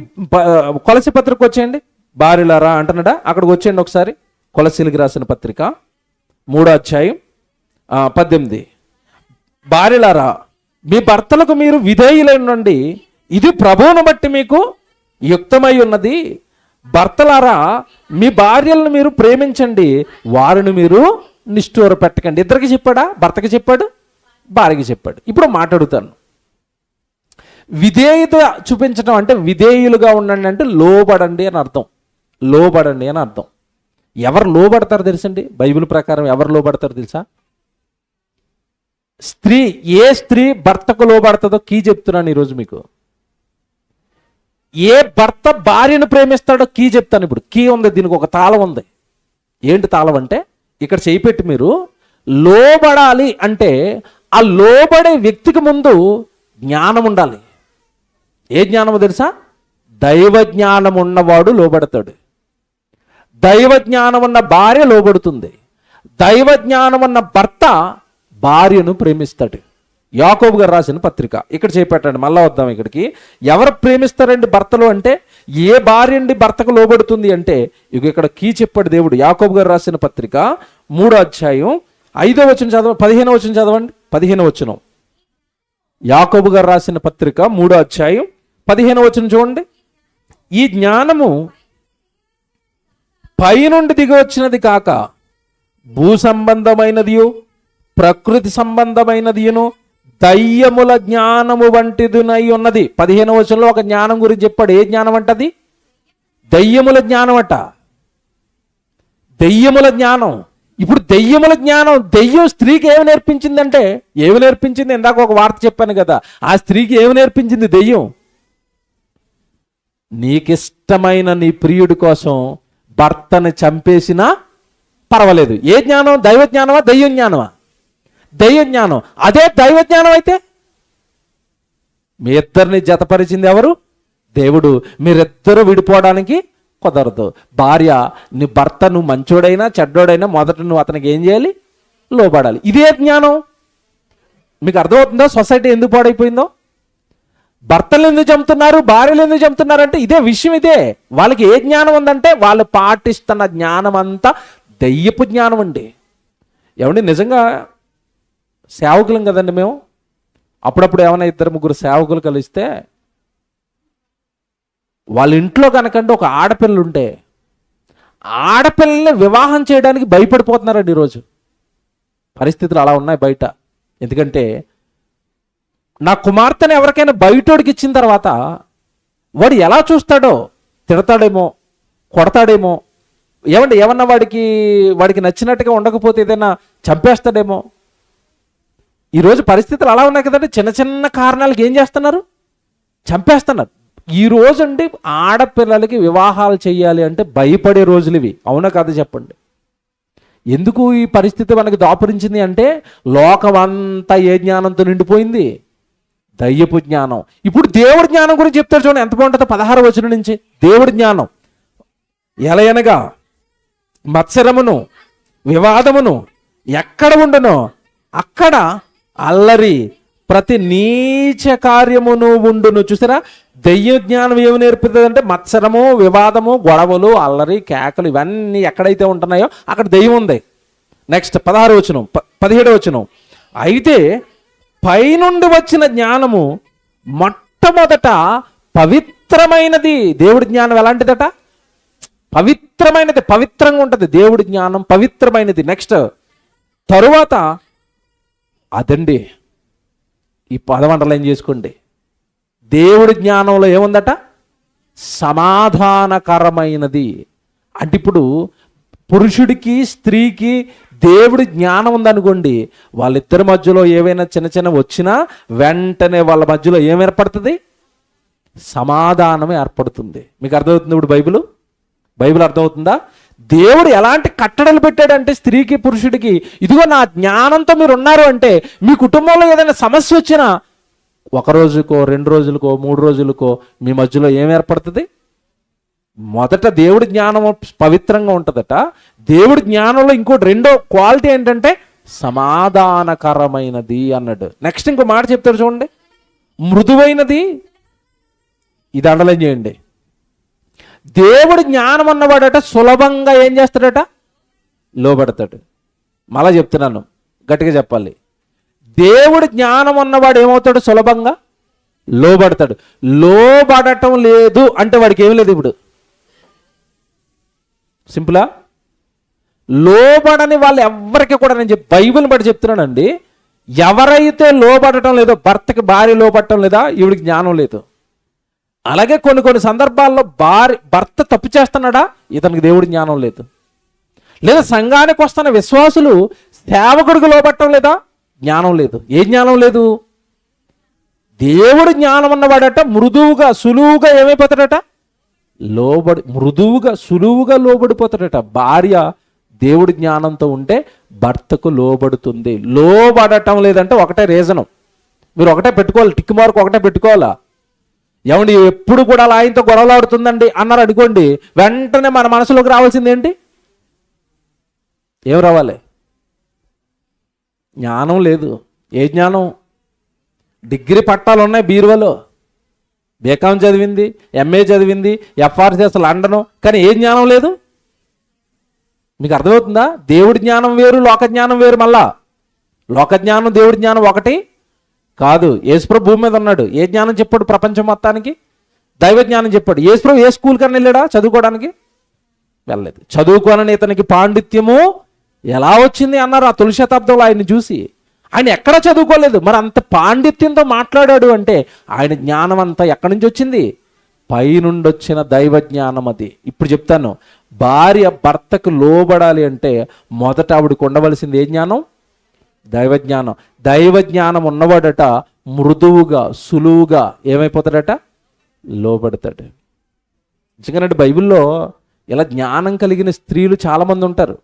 కొలసి పత్రిక వచ్చేయండి. భార్యలారా అంటున్నాడా? అక్కడికి వచ్చేయండి ఒకసారి. కొలసీలకి రాసిన పత్రిక 3వ అధ్యాయం 18. భార్యలారా మీ భర్తలకు మీరు విధేయులైనండి, ఇది ప్రభువును బట్టి మీకు యుక్తమై ఉన్నది. భర్తలారా మీ భార్యలను మీరు ప్రేమించండి, వారిని మీరు నిష్ఠూర పెట్టకండి. ఇద్దరికి చెప్పాడా? భర్తకి చెప్పాడు, భార్యకి చెప్పాడు. ఇప్పుడు మాట్లాడుతాను. విధేయత చూపించడం అంటే విధేయులుగా ఉండండి అంటే లోబడండి అని అర్థం. లోబడండి అని అర్థం. ఎవరు లోబడతారు తెలుసండి? బైబిల్ ప్రకారం ఎవరు లోబడతారు తెలుసా? స్త్రీ. ఏ స్త్రీ భర్తకు లోబడుతుందో కీ చెప్తున్నాను ఈరోజు మీకు. ఏ భర్త భార్యను ప్రేమిస్తాడో కీ చెప్తాను ఇప్పుడు. కీ ఉంది, దీనికి ఒక తాళం ఉంది. ఏంటి తాళం అంటే ఇక్కడ చేయిపెట్టి మీరు లోబడాలి అంటే ఆ లోబడే వ్యక్తికి ముందు జ్ఞానం ఉండాలి. ఏ జ్ఞానము తెలుసా? దైవ జ్ఞానం ఉన్నవాడు లోబడతాడు. దైవ జ్ఞానం ఉన్న భార్య లోబడుతుంది. దైవ జ్ఞానం ఉన్న భర్త భార్యను ప్రేమిస్తాడు. యాకోబు గారు రాసిన పత్రిక ఇక్కడ చేపెట్టండి. మళ్ళా వద్దాం ఇక్కడికి. ఎవరు ప్రేమిస్తారండి భర్తలు అంటే? ఏ భార్య అండి భర్తకు లోబడుతుంది అంటే ఇక్కడ కీ చెప్పాడు దేవుడు. యాకోబు గారు రాసిన పత్రిక 3వ అధ్యాయం 5వ వచనం చదవండి, 15వ వచనం చదవండి. 15వ వచనం. యాకోబు గారు రాసిన పత్రిక 3వ అధ్యాయం 15వ వచనం చూడండి. ఈ జ్ఞానము పైనుండి దిగి వచ్చినది కాక భూ సంబంధమైనదియు ప్రకృతి సంబంధమైనదియును దయ్యముల జ్ఞానము వంటిదినై ఉన్నది. 15వ వచనంలో ఒక జ్ఞానం గురించి చెప్పాడు. ఏ జ్ఞానం అంటది? దయ్యముల జ్ఞానం అట. దయ్యముల జ్ఞానం. ఇప్పుడు దెయ్యముల జ్ఞానం. దెయ్యం స్త్రీకి ఏమి నేర్పించిందంటే, ఏమి నేర్పించింది? ఇందాక ఒక వార్త చెప్పాను కదా, ఆ స్త్రీకి ఏమి నేర్పించింది దెయ్యం? నీకిష్టమైన నీ ప్రియుడి కోసం భర్తని చంపేసినా పర్వాలేదు. ఏ జ్ఞానం? దైవ జ్ఞానమా దెయ్య జ్ఞానమా? దైవ జ్ఞానం. అదే దైవ జ్ఞానం అయితే మీ ఇద్దరిని జతపరిచింది ఎవరు? దేవుడు. మీరిద్దరూ విడిపోవడానికి కుదరదు. భార్య నీ భర్త నువ్వు మంచోడైనా చెడ్డోడైనా మొదట నువ్వు అతనికి ఏం చేయాలి? లోబడాలి. ఇదే జ్ఞానం. మీకు అర్థమవుతుందో సొసైటీ ఎందుకు పాడైపోయిందో? భర్తలు ఎందుకు చంపుతున్నారు, భార్యలు ఎందుకు చంపుతున్నారు అంటే ఇదే విషయం. ఇదే వాళ్ళకి ఏ జ్ఞానం ఉందంటే వాళ్ళు పాటిస్తున్న జ్ఞానం అంతా దయ్యపు జ్ఞానం అండి. ఏమండి నిజంగా సేవకులం కదండి మేము. అప్పుడప్పుడు ఏమైనా 2-3 సేవకులు కలిస్తే వాళ్ళ ఇంట్లో కనుకంటే ఒక ఆడపిల్ల ఉంటే ఆడపిల్లల్ని వివాహం చేయడానికి భయపడిపోతున్నారండి ఈరోజు. పరిస్థితులు అలా ఉన్నాయి బయట. ఎందుకంటే నా కుమార్తెను ఎవరికైనా బయటోడికి ఇచ్చిన తర్వాత వాడు ఎలా చూస్తాడో తిడతాడేమో, కొడతాడేమో, ఏమన్నా వాడికి నచ్చినట్టుగా ఉండకపోతే ఏదైనా చంపేస్తాడేమో. ఈరోజు పరిస్థితులు అలా ఉన్నాయి కదండి. చిన్న చిన్న కారణాలకు ఏం చేస్తున్నారు? చంపేస్తున్నారు. ఈ రోజు అండి ఆడపిల్లలకి వివాహాలు చేయాలి అంటే భయపడే రోజులు ఇవి. అవునా కాదు చెప్పండి. ఎందుకు ఈ పరిస్థితి మనకి దాపురించింది అంటే లోకం అంతా ఏ జ్ఞానంతో నిండిపోయింది? దయ్యపు జ్ఞానం. ఇప్పుడు దేవుడి జ్ఞానం గురించి చెప్తారు చూడండి, ఎంత బాగుంటుందో. 16వ వచనం నుంచి దేవుడి జ్ఞానం ఎలయనగా మత్సరమును వివాదమును ఎక్కడ ఉండునో అక్కడ అల్లరి ప్రతి నీచ కార్యమును ఉండును. చూసారా, దెయ్య జ్ఞానం ఏమి నేర్పుతుంది అంటే మత్సరము, వివాదము, గొడవలు, అల్లరి, కేకలు ఇవన్నీ ఎక్కడైతే ఉంటున్నాయో అక్కడ దెయ్యం ఉంది. నెక్స్ట్ 16వ వచనం, 17వ వచనం. అయితే పైనుండి వచ్చిన జ్ఞానము మొట్టమొదట పవిత్రమైనది. దేవుడి జ్ఞానం ఎలాంటిదట? పవిత్రమైనది, పవిత్రంగా ఉంటుంది. దేవుడి జ్ఞానం పవిత్రమైనది. నెక్స్ట్ తరువాత అదండి, ఈ పదం అండర్లైన్ చేసుకోండి. దేవుడి జ్ఞానంలో ఏముందట? సమాధానకరమైనది. అంటే ఇప్పుడు పురుషుడికి స్త్రీకి దేవుడి జ్ఞానం ఉందనుకోండి, వాళ్ళిద్దరి మధ్యలో ఏవైనా చిన్న చిన్న వచ్చినా వెంటనే వాళ్ళ మధ్యలో ఏం ఏర్పడుతుంది? సమాధానం ఏర్పడుతుంది. మీకు అర్థమవుతుంది? ఇప్పుడు బైబిల్ అర్థమవుతుందా? దేవుడు ఎలాంటి కట్టడలు పెట్టాడంటే స్త్రీకి పురుషుడికి, ఇదిగో నా జ్ఞానంతో మీరు ఉన్నారు అంటే మీ కుటుంబంలో ఏదైనా సమస్య వచ్చినా 1 రోజుకో 2 రోజులకో 3 రోజులకో మీ మధ్యలో ఏం ఏర్పడుతుంది? మొదట దేవుడి జ్ఞానం పవిత్రంగా ఉంటుందట. దేవుడి జ్ఞానంలో ఇంకోటి రెండో క్వాలిటీ ఏంటంటే సమాధానకరమైనది అన్నాడు. నెక్స్ట్ ఇంకో మాట చెప్తారు చూడండి, మృదువైనది. ఇది అండర్లైన్ చేయండి. దేవుడి జ్ఞానం అన్నవాడట సులభంగా ఏం చేస్తాడట? లోబడతాడు. మళ్ళా చెప్తున్నాను, గట్టిగా చెప్పాలి. దేవుడి జ్ఞానం అన్నవాడు ఏమవుతాడు? సులభంగా లోబడతాడు. లోబడటం లేదు అంటే వాడికి ఏమి లేదు. ఇప్పుడు సింపులా? లోబడని వాళ్ళు ఎవరికి కూడా, నేను బైబిల్ బట్టి చెప్తున్నానండి, ఎవరైతే లోబడటం లేదో, భర్తకి భార్య లోబడటం లేదా, ఈవిడికి జ్ఞానం లేదు. అలాగే కొన్ని సందర్భాల్లో భర్త తప్పు చేస్తున్నాడా, ఇతనికి దేవుడి జ్ఞానం లేదు. లేదా సంఘానికి వస్తున్న విశ్వాసులు సేవకుడికి లోబడటం లేదా, జ్ఞానం లేదు. ఏ జ్ఞానం లేదు? దేవుడి జ్ఞానం అన్నవాడట మృదువుగా సులువుగా ఏమైపోతాడట? మృదువుగా సులువుగా లోబడిపోతాడట. భార్య దేవుడి జ్ఞానంతో ఉంటే భర్తకు లోబడుతుంది. లోబడటం లేదంటే ఒకటే రీజను, మీరు ఒకటే పెట్టుకోవాలి, టిక్ మార్క్ ఒకటే పెట్టుకోవాలా. ఏమండి ఎప్పుడు కూడా అలా ఆయనతో గొడవలాడుతుందండి అన్నారు అనుకోండి, వెంటనే మన మనసులోకి రావాల్సింది ఏంటి? ఏం రావాలి? జ్ఞానం లేదు. ఏ జ్ఞానం? డిగ్రీ పట్టాలు ఉన్నాయి బీరువలో, బీకాం చదివింది, ఎంఏ చదివింది, FRCS లండను, కానీ ఏ జ్ఞానం లేదు. మీకు అర్థమవుతుందా? దేవుడి జ్ఞానం వేరు, లోక జ్ఞానం వేరు. మళ్ళా లోక జ్ఞానం దేవుడి జ్ఞానం ఒకటి కాదు. యేసుప్రభు భూమి మీద ఉన్నాడు, ఏ జ్ఞానం చెప్పాడు ప్రపంచం మొత్తానికి? దైవ జ్ఞానం చెప్పాడు. యేసుప్రభు ఏ స్కూల్ కన్నా వెళ్ళాడా చదువుకోవడానికి? వెళ్ళలేదు. చదువుకోనని ఇతనికి పాండిత్యము ఎలా వచ్చింది అన్నారు ఆ తొలి శతాబ్దంలో ఆయన్ని చూసి. ఆయన ఎక్కడ చదువుకోలేదు, మరి అంత పాండిత్యంతో మాట్లాడాడు అంటే ఆయన జ్ఞానం అంతా ఎక్కడి నుంచి వచ్చింది? పైనుండి వచ్చిన దైవ జ్ఞానం అది. ఇప్పుడు చెప్తాను, భార్య భర్తకు లోబడాలి అంటే మొదట ఆవిడకు ఉండవలసింది ఏ జ్ఞానం? దైవ జ్ఞానం. దైవ జ్ఞానం ఉన్నవాడట మృదువుగా సులువుగా ఏమైపోతాడట? లోబడతాడు. నిజంగానంటే బైబిల్లో ఇలా జ్ఞానం కలిగిన స్త్రీలు చాలామంది ఉంటారు.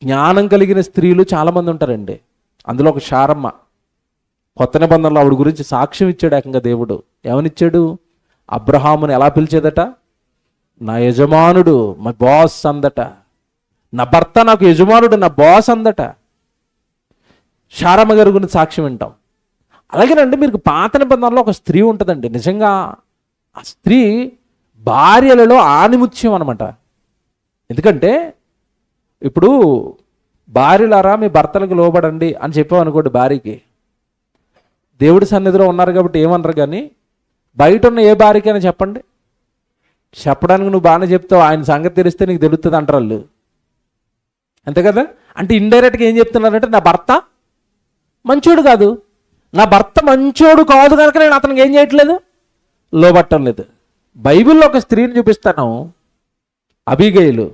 జ్ఞానం కలిగిన స్త్రీలు చాలామంది ఉంటారండి. అందులో ఒక శారమ్మ, కొత్త నిబంధనలో ఆవిడ గురించి సాక్ష్యం ఇచ్చాడు ఏకంగా దేవుడు. ఏమనిచ్చాడు? అబ్రహాముని ఎలా పిలిచేదట? నా యజమానుడు, మై బాస్ అందట. నా భర్త నాకు యజమానుడు, నా బాస్ అందట. శారమ్మ గారి గురించి సాక్ష్యం వింటాం. అలాగేనండి మీకు పాత నిబంధనలో ఒక స్త్రీ ఉంటుందండి. నిజంగా ఆ స్త్రీ భార్యలలో ఆనిముత్యం అనమాట. ఎందుకంటే ఇప్పుడు భార్యలారా మీ భర్తలకు లోబడండి అని చెప్పామనుకోండి, భార్యకి దేవుడి సన్నిధిలో ఉన్నారు కాబట్టి ఏమన్నారు, కానీ బయట ఉన్న ఏ భార్యకైనా చెప్పండి, చెప్పడానికి నువ్వు బాగానే చెప్తావు, ఆయన సంగతి తెలిస్తే నీకు తెలుస్తుంది అంటారు వాళ్ళు. అంతే కదా? అంటే ఇండైరెక్ట్గా ఏం చెప్తున్నారంటే నా భర్త మంచోడు కాదు, నా భర్త మంచోడు కాదు కనుక నేను అతనికి ఏం చేయట్లేదు, లోబట్టం లేదు. బైబిల్లో ఒక స్త్రీని చూపిస్తాను, అబీగయిలు.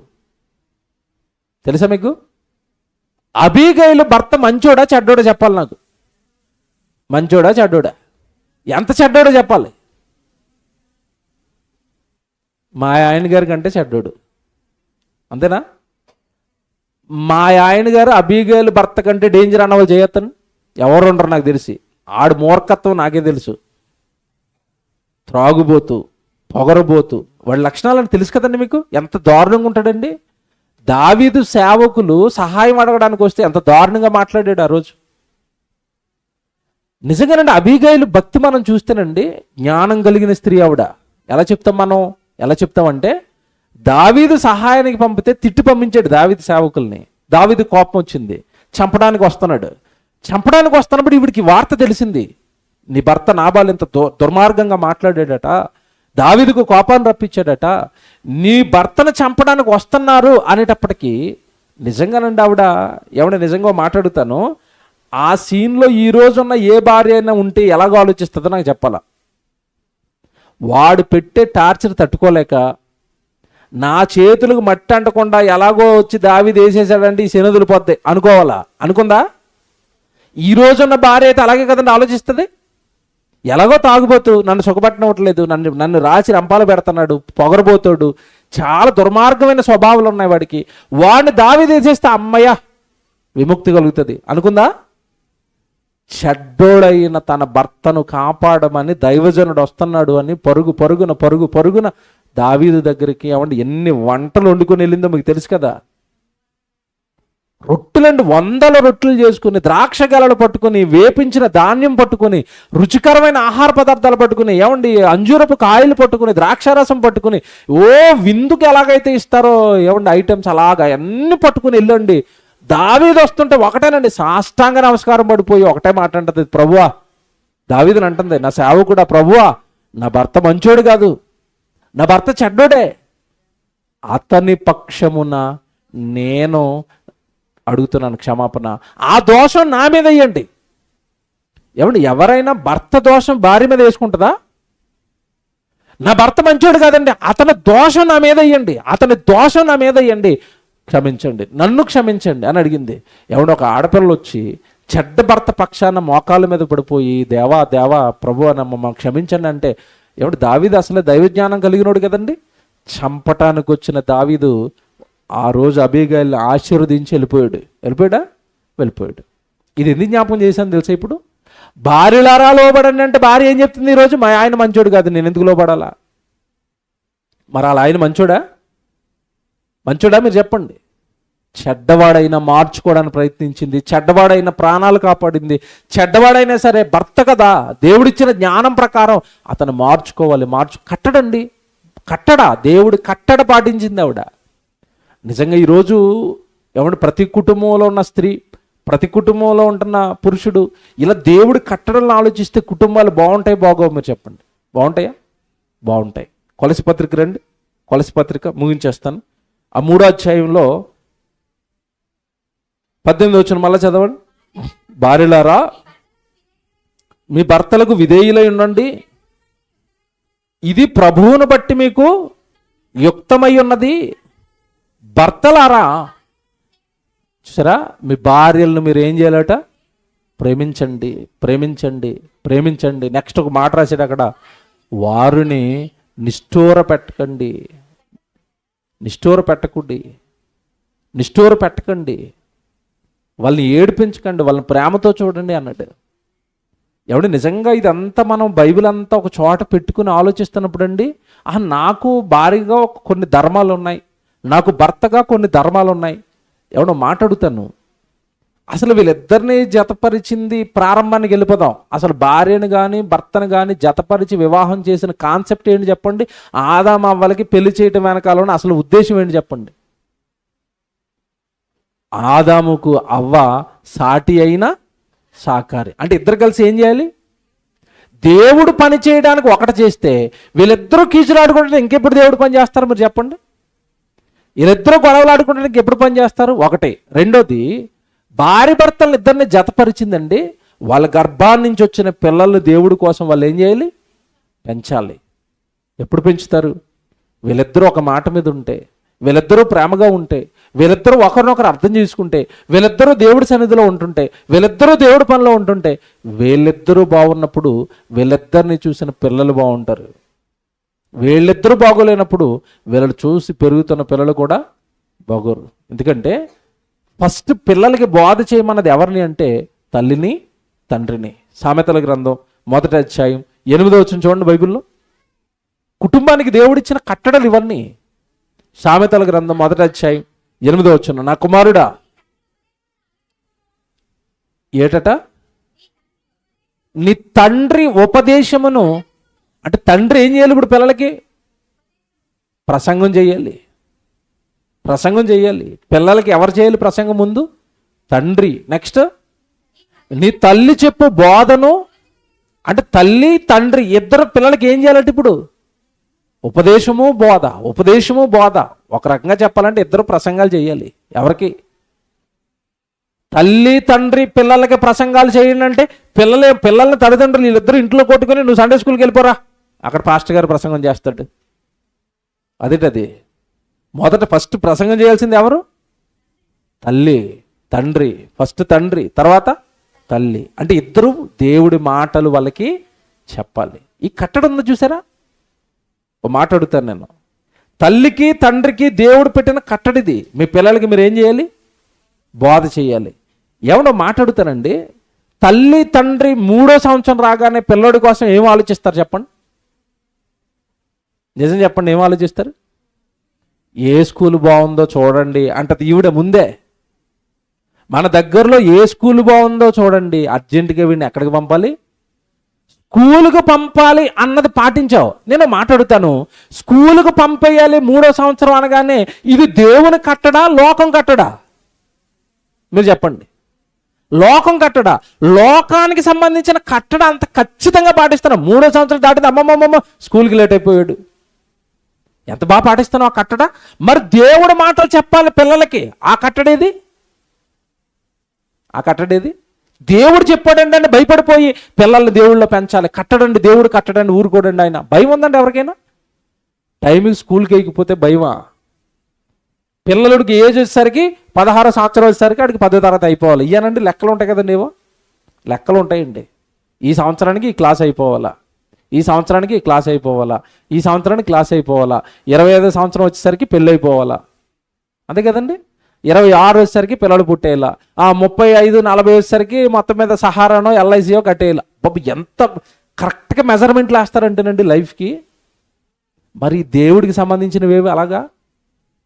తెలుసా మీకు? అబీగయిలు భర్త మంచోడా చెడ్డోడా చెప్పాలి నాకు. మంచోడా చెడ్డోడా? ఎంత చెడ్డోడో చెప్పాలి. మా ఆయన గారి కంటే చెడ్డోడు, అంతేనా? మా ఆయన గారు అబీగయిలు భర్త కంటే డేంజర్ అన్న వాళ్ళు చేయొత్తను ఎవరు ఉండరు నాకు తెలిసి. ఆడు మూర్ఖత్వం నాకే తెలుసు. త్రాగుబోతు, పొగరబోతు, వాళ్ళ లక్షణాలని తెలుసు కదండి మీకు. ఎంత దారుణంగా ఉంటాడండి. దావీదు సేవకులు సహాయం అడగడానికి వస్తే ఎంత దారుణంగా మాట్లాడాడు ఆ రోజు. నిజంగానండి అబీగయిలు భక్తి మనం చూస్తేనండి జ్ఞానం కలిగిన స్త్రీ ఆవిడ. ఎలా చెప్తాం మనం? ఎలా చెప్తామంటే, దావీదు సహాయానికి పంపితే తిట్టి పంపించాడు దావీదు సేవకుల్ని. దావీదు కోపం వచ్చింది, చంపడానికి వస్తున్నాడు. చంపడానికి వస్తున్నప్పుడు ఈవిడికి వార్త తెలిసింది, నీ భర్త నాబాలు ఇంత దుర్మార్గంగా మాట్లాడాడట, దావీదుకు కోపాన్ని రప్పించాడట, నీ భర్తను చంపడానికి వస్తున్నారు అనేటప్పటికీ నిజంగానండి ఆవిడ నిజంగా మాట్లాడుతాను, ఆ సీన్లో ఈ రోజున్న ఏ భార్య అయినా ఉంటే ఎలాగో ఆలోచిస్తుందో నాకు చెప్పాలా. వాడు పెట్టే టార్చర్ తట్టుకోలేక నా చేతులకు మట్టి అంటకుండా ఎలాగో వచ్చి దావీదు వేసేసాడంటే ఈ శనదులు పోద్ది అనుకోవాలా? అనుకుందా? ఈ రోజున్న భార్య అయితే అలాగే కదండి ఆలోచిస్తుంది. ఎలాగో తాగుబోతూ నన్ను సుఖపట్టనవట్లేదు, నన్ను రాసి రంపాలు పెడుతున్నాడు, పొగరబోతాడు, చాలా దుర్మార్గమైన స్వభావాలు ఉన్నాయి వాడికి, వాడిని దావీదు వేసేస్తే అమ్మయ్య విముక్తి కలుగుతుంది అనుకుందా? చెడ్డోడైన తన భర్తను కాపాడమని దైవజనుడు వస్తున్నాడు అని పరుగున దావీదు దగ్గరికి ఏమంటే ఎన్ని వంటలు వండుకొని వెళ్ళిందో మీకు తెలుసు కదా. రొట్టెలండి, 100 రొట్టెలు చేసుకుని, ద్రాక్ష గెలలు పట్టుకుని, వేపించిన ధాన్యం పట్టుకుని, రుచికరమైన ఆహార పదార్థాలు పట్టుకుని, ఏమండి అంజూరపు కాయలు పట్టుకుని, ద్రాక్షారసం పట్టుకుని, విందుకు ఎలాగైతే ఇస్తారో ఏమండి ఐటమ్స్ అలాగా అన్ని పట్టుకుని వెళ్ళండి. దావీదు వస్తుంటే ఒకటేనండి సాష్టాంగ నమస్కారం పడిపోయి ఒకటే మాట అంటది, ప్రభువా, దావీదుని అంటుంది, నా సేవకుడా ప్రభువా, నా భర్త మంచోడు కాదు, నా భర్త చెడ్డోడే, అతని పక్షమున నేను అడుగుతున్నాను క్షమాపణ, ఆ దోషం నా మీద వేయండి. ఏమండి ఎవరైనా భర్త దోషం భార్య మీద వేసుకుంటుందా? నా భర్త మంచోడు కాదండి, అతని దోషం నా మీద వేయండి, అతని దోషం నా మీద వేయండి, క్షమించండి, నన్ను క్షమించండి అని అడిగింది. ఎవడో ఒక ఆడపిల్ల వచ్చి చెడ్డ భర్త పక్షాన మోకాళ్ళ మీద పడిపోయి దేవా ప్రభు నమ్మ క్షమించండి అంటే, ఎవడు దావీదు అసలే దైవజ్ఞానం కలిగినోడు కదండి. చంపటానికి వచ్చిన దావీదు ఆ రోజు అబీగయిల్ని ఆశీర్వదించి వెళ్ళిపోయాడు. ఇది ఎందుకు జ్ఞాపకం చేశాను తెలుసా? ఇప్పుడు భార్యలారా లోబడండి అంటే భార్య ఏం చెప్తుంది ఈరోజు? మా ఆయన మంచోడు కాదు, నేను ఎందుకు లోబడాలా? మరి అలా ఆయన మంచోడా మీరు చెప్పండి. చెడ్డవాడైనా మార్చుకోవడానికి ప్రయత్నించింది, చెడ్డవాడైన ప్రాణాలు కాపాడింది, చెడ్డవాడైనా సరే భర్త కదా, దేవుడిచ్చిన జ్ఞానం ప్రకారం అతను మార్చుకోవాలి. దేవుడి కట్టడ పాటించింది ఆవిడ. నిజంగా ఈరోజు ప్రతి కుటుంబంలో ఉన్న స్త్రీ, ప్రతి కుటుంబంలో ఉంటున్న పురుషుడు ఇలా దేవుడి కట్టడలను ఆలోచిస్తే కుటుంబాలు బాగుంటాయి మీరు చెప్పండి? బాగుంటాయా? బాగుంటాయి. కొలసి పత్రిక రండి, కొలసి పత్రిక ముగించేస్తాను. ఆ 3వ అధ్యాయంలో 18వ వచనం మళ్ళా చదవండి. భార్యలారా మీ భర్తలకు విధేయులై ఉండండి, ఇది ప్రభువును బట్టి మీకు యుక్తమై ఉన్నది. భర్తలారా, చూసారా, మీ భార్యలను మీరు ఏం చేయాలట? ప్రేమించండి. నెక్స్ట్ ఒక మాట రాశాడు అక్కడ, వారిని నిష్ఠూర పెట్టకండి, వాళ్ళని ఏడిపించకండి, వాళ్ళని ప్రేమతో చూడండి అన్నాడు. నిజంగా ఇదంతా మనం బైబిల్ అంతా ఒక చోట పెట్టుకుని ఆలోచిస్తున్నప్పుడు అండి, నాకు భారీగా కొన్ని ధర్మాలు ఉన్నాయి, నాకు భర్తగా కొన్ని ధర్మాలు ఉన్నాయి. మాట్లాడుతాను, అసలు వీళ్ళిద్దరిని జతపరిచింది ప్రారంభానికి వెళ్ళిపోదాం. అసలు భార్యను కానీ భర్తను కానీ జతపరిచి వివాహం చేసిన కాన్సెప్ట్ ఏంటి చెప్పండి? ఆదాము అవ్వలకి పెళ్లి చేయటం వెనకాల అసలు ఉద్దేశం ఏంటి చెప్పండి? ఆదాముకు అవ్వ సాటి అయిన సాకారి అంటే ఇద్దరు కలిసి ఏం చేయాలి? దేవుడు పని చేయడానికి ఒకటి చేస్తే వీళ్ళిద్దరూ కీచులాడుకుంటే ఇంకెప్పుడు దేవుడు పని చేస్తారు మీరు చెప్పండి? వీళ్ళిద్దరూ గొడవలు ఆడుకుంటే ఇంకెప్పుడు పని చేస్తారు? ఒకటి. రెండోది, భార్య భర్తలను ఇద్దరిని జతపరిచిందండి, వాళ్ళ గర్భాన్ని నుంచి వచ్చిన పిల్లలు దేవుడి కోసం వాళ్ళు ఏం చేయాలి? పెంచాలి. ఎప్పుడు పెంచుతారు? వీళ్ళిద్దరూ ఒక మాట మీద ఉంటే, వీళ్ళిద్దరూ ప్రేమగా ఉంటే, వీళ్ళిద్దరూ ఒకరినొకరు అర్థం చేసుకుంటే, వీళ్ళిద్దరూ దేవుడి సన్నిధిలో ఉంటుంటే, వీళ్ళిద్దరూ దేవుడి పనిలో ఉంటుంటే, వీళ్ళిద్దరూ బాగున్నప్పుడు వీళ్ళిద్దరిని చూసిన పిల్లలు బాగుంటారు. వీళ్ళిద్దరూ బాగోలేనప్పుడు వీళ్ళని చూసి పెరుగుతున్న పిల్లలు కూడా బాగోరు. ఎందుకంటే ఫస్ట్ పిల్లలకి బోధ చేయమన్నది ఎవరిని అంటే తల్లిని, తండ్రిని. సామెతల గ్రంథం 1వ అధ్యాయం 8వ వచనం చూడండి బైబిల్లో. కుటుంబానికి దేవుడిచ్చిన కట్టడలు ఇవన్నీ. సామెతల గ్రంథం 1వ అధ్యాయం 8వ వచనం, నా కుమారుడా ఏటట నీ తండ్రి ఉపదేశమును, అంటే తండ్రి ఏం చేయాలి ఇప్పుడు పిల్లలకి? ప్రసంగం చేయాలి. ప్రసంగం చేయాలి. పిల్లలకి ఎవరు చేయాలి ప్రసంగం? ముందు తండ్రి. నెక్స్ట్ నీ తల్లి చెప్పు బోధను, అంటే తల్లి తండ్రి ఇద్దరు పిల్లలకి ఏం చేయాలంటే ఇప్పుడు ఉపదేశము బోధ, ఉపదేశము బోధ. ఒక రకంగా చెప్పాలంటే ఇద్దరు ప్రసంగాలు చేయాలి. ఎవరికి? తల్లి తండ్రి పిల్లలకి ప్రసంగాలు చేయండి అంటే పిల్లల్ని తల్లిదండ్రులు వీళ్ళిద్దరు ఇంట్లో కొట్టుకొని నువ్వు సండే స్కూల్కి వెళ్ళిపోరా, అక్కడ పాస్టర్ గారు ప్రసంగం చేస్తాడు. అదేంటది? మొదట ఫస్ట్ ప్రసంగం చేయాల్సింది ఎవరు? తల్లి తండ్రి. ఫస్ట్ తండ్రి, తర్వాత తల్లి. అంటే ఇద్దరు దేవుడి మాటలు వాళ్ళకి చెప్పాలి. ఈ కట్టడం ఉంది చూసారా? ఒక మాట అడుగుతాను నేను. తల్లికి తండ్రికి దేవుడు పెట్టిన కట్టడిది. మీ పిల్లలకి మీరు ఏం చేయాలి? బోధ చేయాలి. ఏమన్నా మాట అడుగుతానండి, తల్లి తండ్రి 3వ సంవత్సరం రాగానే పిల్లోడి కోసం ఏం ఆలోచిస్తారు చెప్పండి? నిజం చెప్పండి, ఏం ఆలోచిస్తారు? ఏ స్కూల్ బాగుందో చూడండి అంటది ఈవిడ ముందే. మన దగ్గరలో ఏ స్కూల్ బాగుందో చూడండి, అర్జెంటుగా వీడిని ఎక్కడికి పంపాలి? స్కూలుకు పంపాలి అన్నది పాటించావు. నేను మాట్లాడుతాను, స్కూలుకు పంపేయాలి 3వ సంవత్సరం అనగానే ఇది దేవుని కట్టడా లోకం కట్టడా? మీరు చెప్పండి. లోకం కట్టడా? లోకానికి సంబంధించిన కట్టడ అంత ఖచ్చితంగా పాటిస్తాను. 3వ సంవత్సరం దాటింది, అమ్మమ్మమ్మ స్కూల్కి లేట్ అయిపోయాడు. ఎంత బాగా పాటిస్తున్నావు ఆ కట్టడ. మరి దేవుడి మాటలు చెప్పాలి పిల్లలకి. ఆ కట్టడేది? ఆ కట్టడేది? దేవుడు చెప్పాడండి అని భయపడిపోయి పిల్లల్ని దేవుళ్ళలో పెంచాలి. కట్టడండి దేవుడు, కట్టడండి ఊరుకోడండి ఆయన. భయం ఉందండి ఎవరికైనా? టైంకి స్కూల్కి వేయకపోతే భయమా? పిల్లలకి ఏజ్ వచ్చేసరికి 16 సంవత్సరాలు వచ్చేసరికి వాడికి 10వ తరగతి అయిపోవాలి. ఇయ్యానండి లెక్కలు ఉంటాయి కదండి, ఏవో లెక్కలు ఉంటాయండి. ఈ సంవత్సరానికి ఈ క్లాస్ అయిపోవాలా, ఈ సంవత్సరానికి ఈ క్లాస్ అయిపోవాలా, ఈ సంవత్సరానికి క్లాస్ అయిపోవాలా, 25వ సంవత్సరం వచ్చేసరికి పెళ్ళి అయిపోవాలా. అంతే కదండి. 26 వచ్చేసరికి పిల్లలు పుట్టేయాల, 35 40 వచ్చేసరికి మొత్తం మీద సహారానో ఎల్ఐసియో కట్టేయాల. బాబు ఎంత కరెక్ట్గా మెజర్మెంట్లు వేస్తారంటేనండి లైఫ్కి. మరి దేవుడికి సంబంధించినవేవి అలాగా?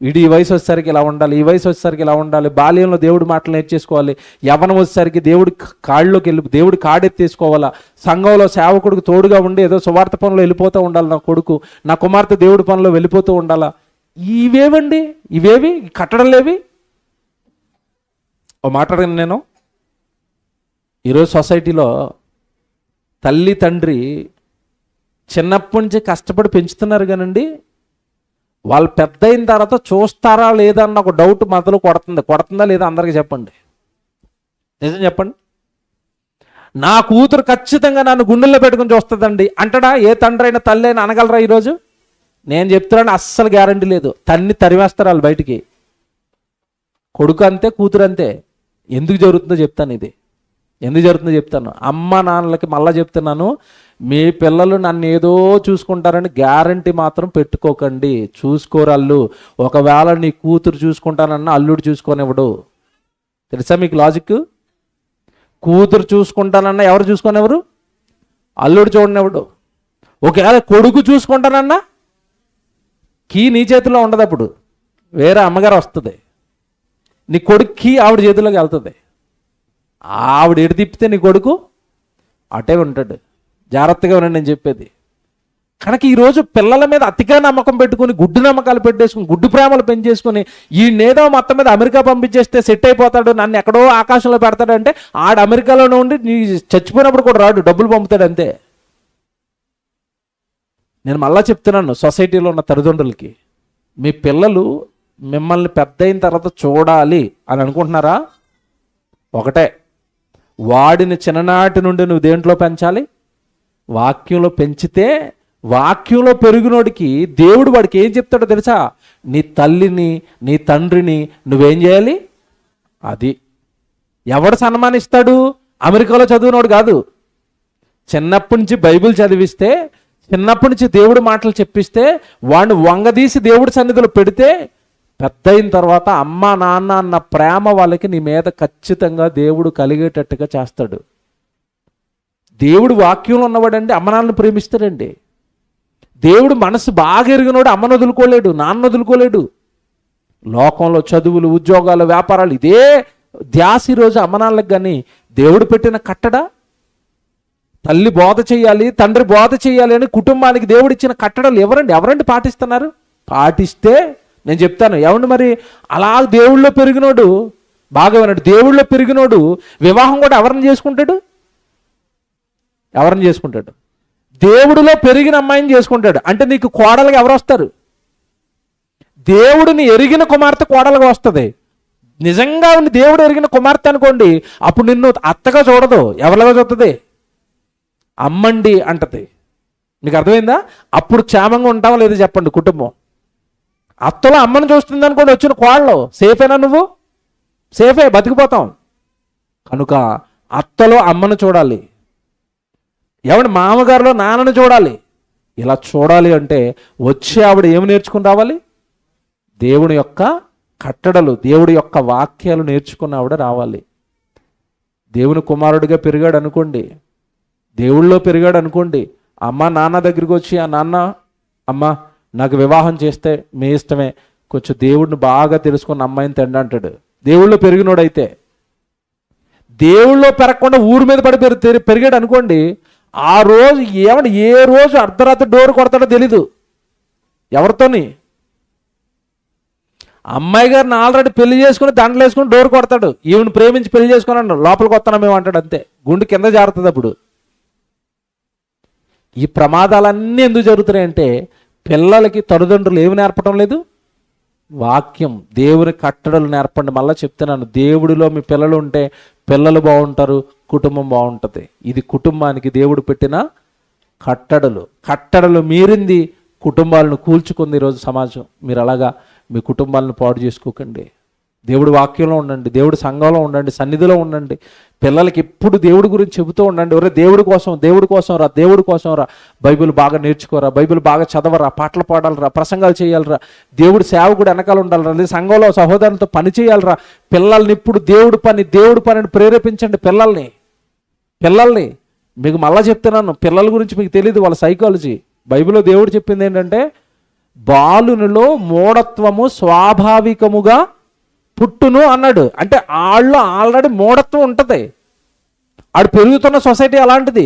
వీడు ఈ వయసు వచ్చేసరికి ఇలా ఉండాలి, ఈ వయసు వచ్చేసరికి ఇలా ఉండాలి, బాల్యంలో దేవుడి మాటలు నేర్చేసుకోవాలి, యవ్వనం వచ్చేసరికి దేవుడి కాళ్ళలోకి వెళ్ళి దేవుడి కాడెత్తేసుకోవాలా, సంఘంలో సేవకుడికి తోడుగా ఉండి ఏదో సువార్త పనులు వెళ్ళిపోతూ ఉండాలి నా కొడుకు, నా కుమార్తె దేవుడి పనులు వెళ్ళిపోతూ ఉండాలా. ఇవేవండి, ఇవేవి కట్టడం లేవి. ఓ మాట్లాడాను నేను, ఈరోజు సొసైటీలో తల్లి తండ్రి చిన్నప్పటి నుంచి కష్టపడి పెంచుతున్నారు కానండి, వాళ్ళు పెద్ద అయిన తర్వాత చూస్తారా లేదా అన్న ఒక డౌట్ మొదలు కొడుతుందా లేదా అందరికీ చెప్పండి. నిజం చెప్పండి. నా కూతురు ఖచ్చితంగా నన్ను గుండెల్లో పెట్టుకుని చూస్తుందండి అంటాడా? ఏ తండ్రి అయినా తల్లి అయినా అనగలరా ఈరోజు? నేను చెప్తున్నాను, అస్సలు గ్యారంటీ లేదు. తరిమేస్తారు వాళ్ళు బయటికి. కొడుకు అంతే, కూతురు అంతే. ఎందుకు జరుగుతుందో చెప్తాను. ఇది ఎందుకు జరుగుతుందో చెప్తాను. అమ్మ నాన్నలకి మళ్ళా చెప్తున్నాను, మీ పిల్లలు నన్ను ఏదో చూసుకుంటారని గ్యారంటీ మాత్రం పెట్టుకోకండి. చూసుకోరు అల్లు. ఒకవేళ నీ కూతురు చూసుకుంటానన్నా అల్లుడు చూసుకొనివ్వడు. తెలుసా మీకు లాజిక్? కూతురు చూసుకుంటానన్నా ఎవరు చూసుకొనివ్వరు? అల్లుడు చూడనివ్వడు. ఒకవేళ కొడుకు చూసుకుంటానన్నా కీ నీ చేతిలో ఉండదు, అప్పుడు వేరే అమ్మగారు వస్తుంది. నీ కొడుక్కి ఆవిడ చేతిలోకి వెళ్తుంది. ఆవిడ ఎటు తిప్పితే నీ కొడుకు అటే ఉంటాడు. జాగ్రత్తగా ఉండండి నేను చెప్పేది. కనుక ఈరోజు పిల్లల మీద అతిగా నమ్మకం పెట్టుకుని గుడ్డు నమ్మకాలు పెట్టేసుకుని గుడ్డు ప్రేమలు పెంచేసుకుని ఈ నేదో మొత్తం మీద అమెరికా పంపించేస్తే సెట్ అయిపోతాడు, నన్ను ఎక్కడో ఆకాశంలో పెడతాడు అంటే ఆడ అమెరికాలోనే ఉండి నీ చచ్చిపోయినప్పుడు కూడా రాడు, డబ్బులు పంపుతాడు అంతే. నేను మళ్ళా చెప్తున్నాను సొసైటీలో ఉన్న తల్లిదండ్రులకి, మీ పిల్లలు మిమ్మల్ని పెద్ద అయిన తర్వాత చూడాలి అని అనుకుంటున్నారా? ఒకటే, వాడిని చిన్ననాటి నుండి నువ్వు దేంట్లో పెంచాలి? వాక్యంలో పెంచితే వాక్యంలో పెరిగినోడికి దేవుడు వాడికి ఏం చెప్తాడో తెలుసా? నీ తల్లిని నీ తండ్రిని నువ్వేం చేయాలి. అది ఎవడు సన్మానిస్తాడు? అమెరికాలో చదివినోడు కాదు. చిన్నప్పటి నుంచి బైబిల్ చదివిస్తే, చిన్నప్పటి నుంచి దేవుడి మాటలు చెప్పిస్తే, వాడిని వంగదీసి దేవుడి సన్నిధిలో పెడితే, పెద్ద అయిన తర్వాత అమ్మ నాన్న అన్న ప్రేమ వాళ్ళకి నీ మీద ఖచ్చితంగా దేవుడు కలిగేటట్టుగా చేస్తాడు. దేవుడు వాక్యంలో ఉన్నవాడండి అమ్మ నాన్నను ప్రేమిస్తాడండి. దేవుడు మనసు బాగా ఎరిగినోడు అమ్మను వదులుకోలేడు, నాన్న వదులుకోలేడు. లోకంలో చదువులు, ఉద్యోగాలు, వ్యాపారాలు ఇదే ధ్యాస ఈరోజు అమ్మ నాన్నలకు. కానీ దేవుడు పెట్టిన కట్టడ, తల్లి బోధ చేయాలి, తండ్రి బోధ చేయాలి అని కుటుంబానికి దేవుడు ఇచ్చిన కట్టడలు ఎవరండి పాటిస్తున్నారు? పాటిస్తే నేను చెప్తాను ఏమండి. మరి అలా దేవుళ్ళలో పెరిగినోడు బాగా విన్నాడు. దేవుళ్ళలో పెరిగినోడు వివాహం కూడా ఎవరిని చేసుకుంటాడు? దేవుడిలో పెరిగిన అమ్మాయిని చేసుకుంటాడు. అంటే నీకు కోడలుగా ఎవరు వస్తారు? దేవుడిని ఎరిగిన కుమార్తె కోడలుగా వస్తుంది. నిజంగా దేవుడు ఎరిగిన కుమార్తె అనుకోండి, అప్పుడు నిన్ను అత్తగా చూడదు, ఎవరిగా చూస్తుంది? అమ్మండి అంటది. మీకు అర్థమైందా? అప్పుడు క్షేమంగా ఉంటావా లేదు చెప్పండి కుటుంబం. అత్తలో అమ్మను చూస్తుంది అనుకోండి, వచ్చిన కోడలు సేఫేనా? నువ్వు సేఫే, బతికిపోతాం. కనుక అత్తలో అమ్మను చూడాలి, మామగారిలో నాన్నను చూడాలి. ఇలా చూడాలి అంటే వచ్చి ఆవిడ ఏమి నేర్చుకుని రావాలి? దేవుని యొక్క కట్టడలు, దేవుడి యొక్క వాక్యాలు నేర్చుకున్న ఆవిడ రావాలి. దేవుని కుమారుడిగా పెరిగాడు అనుకోండి, దేవుళ్ళలో పెరిగాడు అనుకోండి, అమ్మ నాన్న దగ్గరికి వచ్చి, ఆ నాన్న అమ్మ నాకు వివాహం చేస్తే మీ ఇష్టమే, కొంచెం దేవుడిని బాగా తెలుసుకున్న అమ్మాయిని తండ్రి అంటాడు. దేవుళ్ళలో పెరిగినోడైతే. దేవుళ్ళలో పెరగకుండా ఊరి మీద పడి పెరిగాడు అనుకోండి, ఆ రోజు ఏ రోజు అర్ధరాత్రి డోర్ కొడతాడో తెలీదు. ఎవరితోని? అమ్మాయి గారిని ఆల్రెడీ పెళ్లి చేసుకుని దండలు వేసుకుని డోర్ కొడతాడు. ఈవిని ప్రేమించి పెళ్లి చేసుకున్నాడు, లోపలికి వస్తాను మేము అంటాడు. అంతే, గుండె కింద జారుతుంది. అప్పుడు ఈ ప్రమాదాలన్నీ ఎందుకు జరుగుతున్నాయంటే పిల్లలకి తల్లిదండ్రులు ఏమి నేర్పడం లేదు? వాక్యం, దేవుని కట్టడలు నేర్పండి. మళ్ళీ చెప్తున్నాను, దేవుడిలో మీ పిల్లలు ఉంటే పిల్లలు బాగుంటారు, కుటుంబం బాగుంటుంది. ఇది కుటుంబానికి దేవుడు పెట్టిన కట్టడలు మీరింది కుటుంబాలను కూల్చుకుంది ఈరోజు సమాజం. మీరు అలాగా మీ కుటుంబాలను పాడు చేసుకోకండి. దేవుడి వాక్యంలో ఉండండి, దేవుడి సంఘంలో ఉండండి, సన్నిధిలో ఉండండి. పిల్లలకి ఎప్పుడు దేవుడి గురించి చెబుతూ ఉండండి. ఒరే దేవుడి కోసం రా, బైబిల్ బాగా నేర్చుకోరా, బైబిల్ బాగా చదవరా, పాటలు పాడాలరా, ప్రసంగాలు చేయాలరా, దేవుడి సేవకుడు వెనకాల ఉండాలరా, లేదా సంఘంలో సహోదరులతో పని చేయాలరా. పిల్లల్ని ఇప్పుడు దేవుడి పనిని ప్రేరేపించండి. పిల్లల్ని మీకు మళ్ళా చెప్తున్నాను, పిల్లల గురించి మీకు తెలియదు, వాళ్ళ సైకాలజీ. బైబిల్లో దేవుడు చెప్పింది ఏంటంటే, బాలునిలో మూఢత్వము స్వాభావికముగా పుట్టును అన్నాడు. అంటే ఆళ్ళు ఆల్రెడీ మూఢత్వం ఉంటుంది, ఆడు పెరుగుతున్న సొసైటీ అలాంటిది.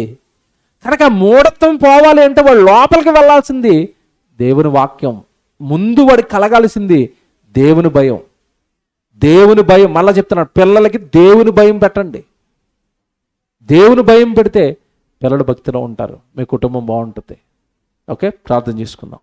కనుక మూఢత్వం పోవాలి అంటే వాడు లోపలికి వెళ్ళాల్సింది దేవుని వాక్యం. ముందు వాడికి కలగాల్సింది దేవుని భయం. మళ్ళీ చెప్తున్నాడు, పిల్లలకి దేవుని భయం పెట్టండి. దేవుని భయం పెడితే పిల్లలు భక్తిలో ఉంటారు, మీ కుటుంబం బాగుంటుంది. ఓకే, ప్రార్థన చేసుకుందాం.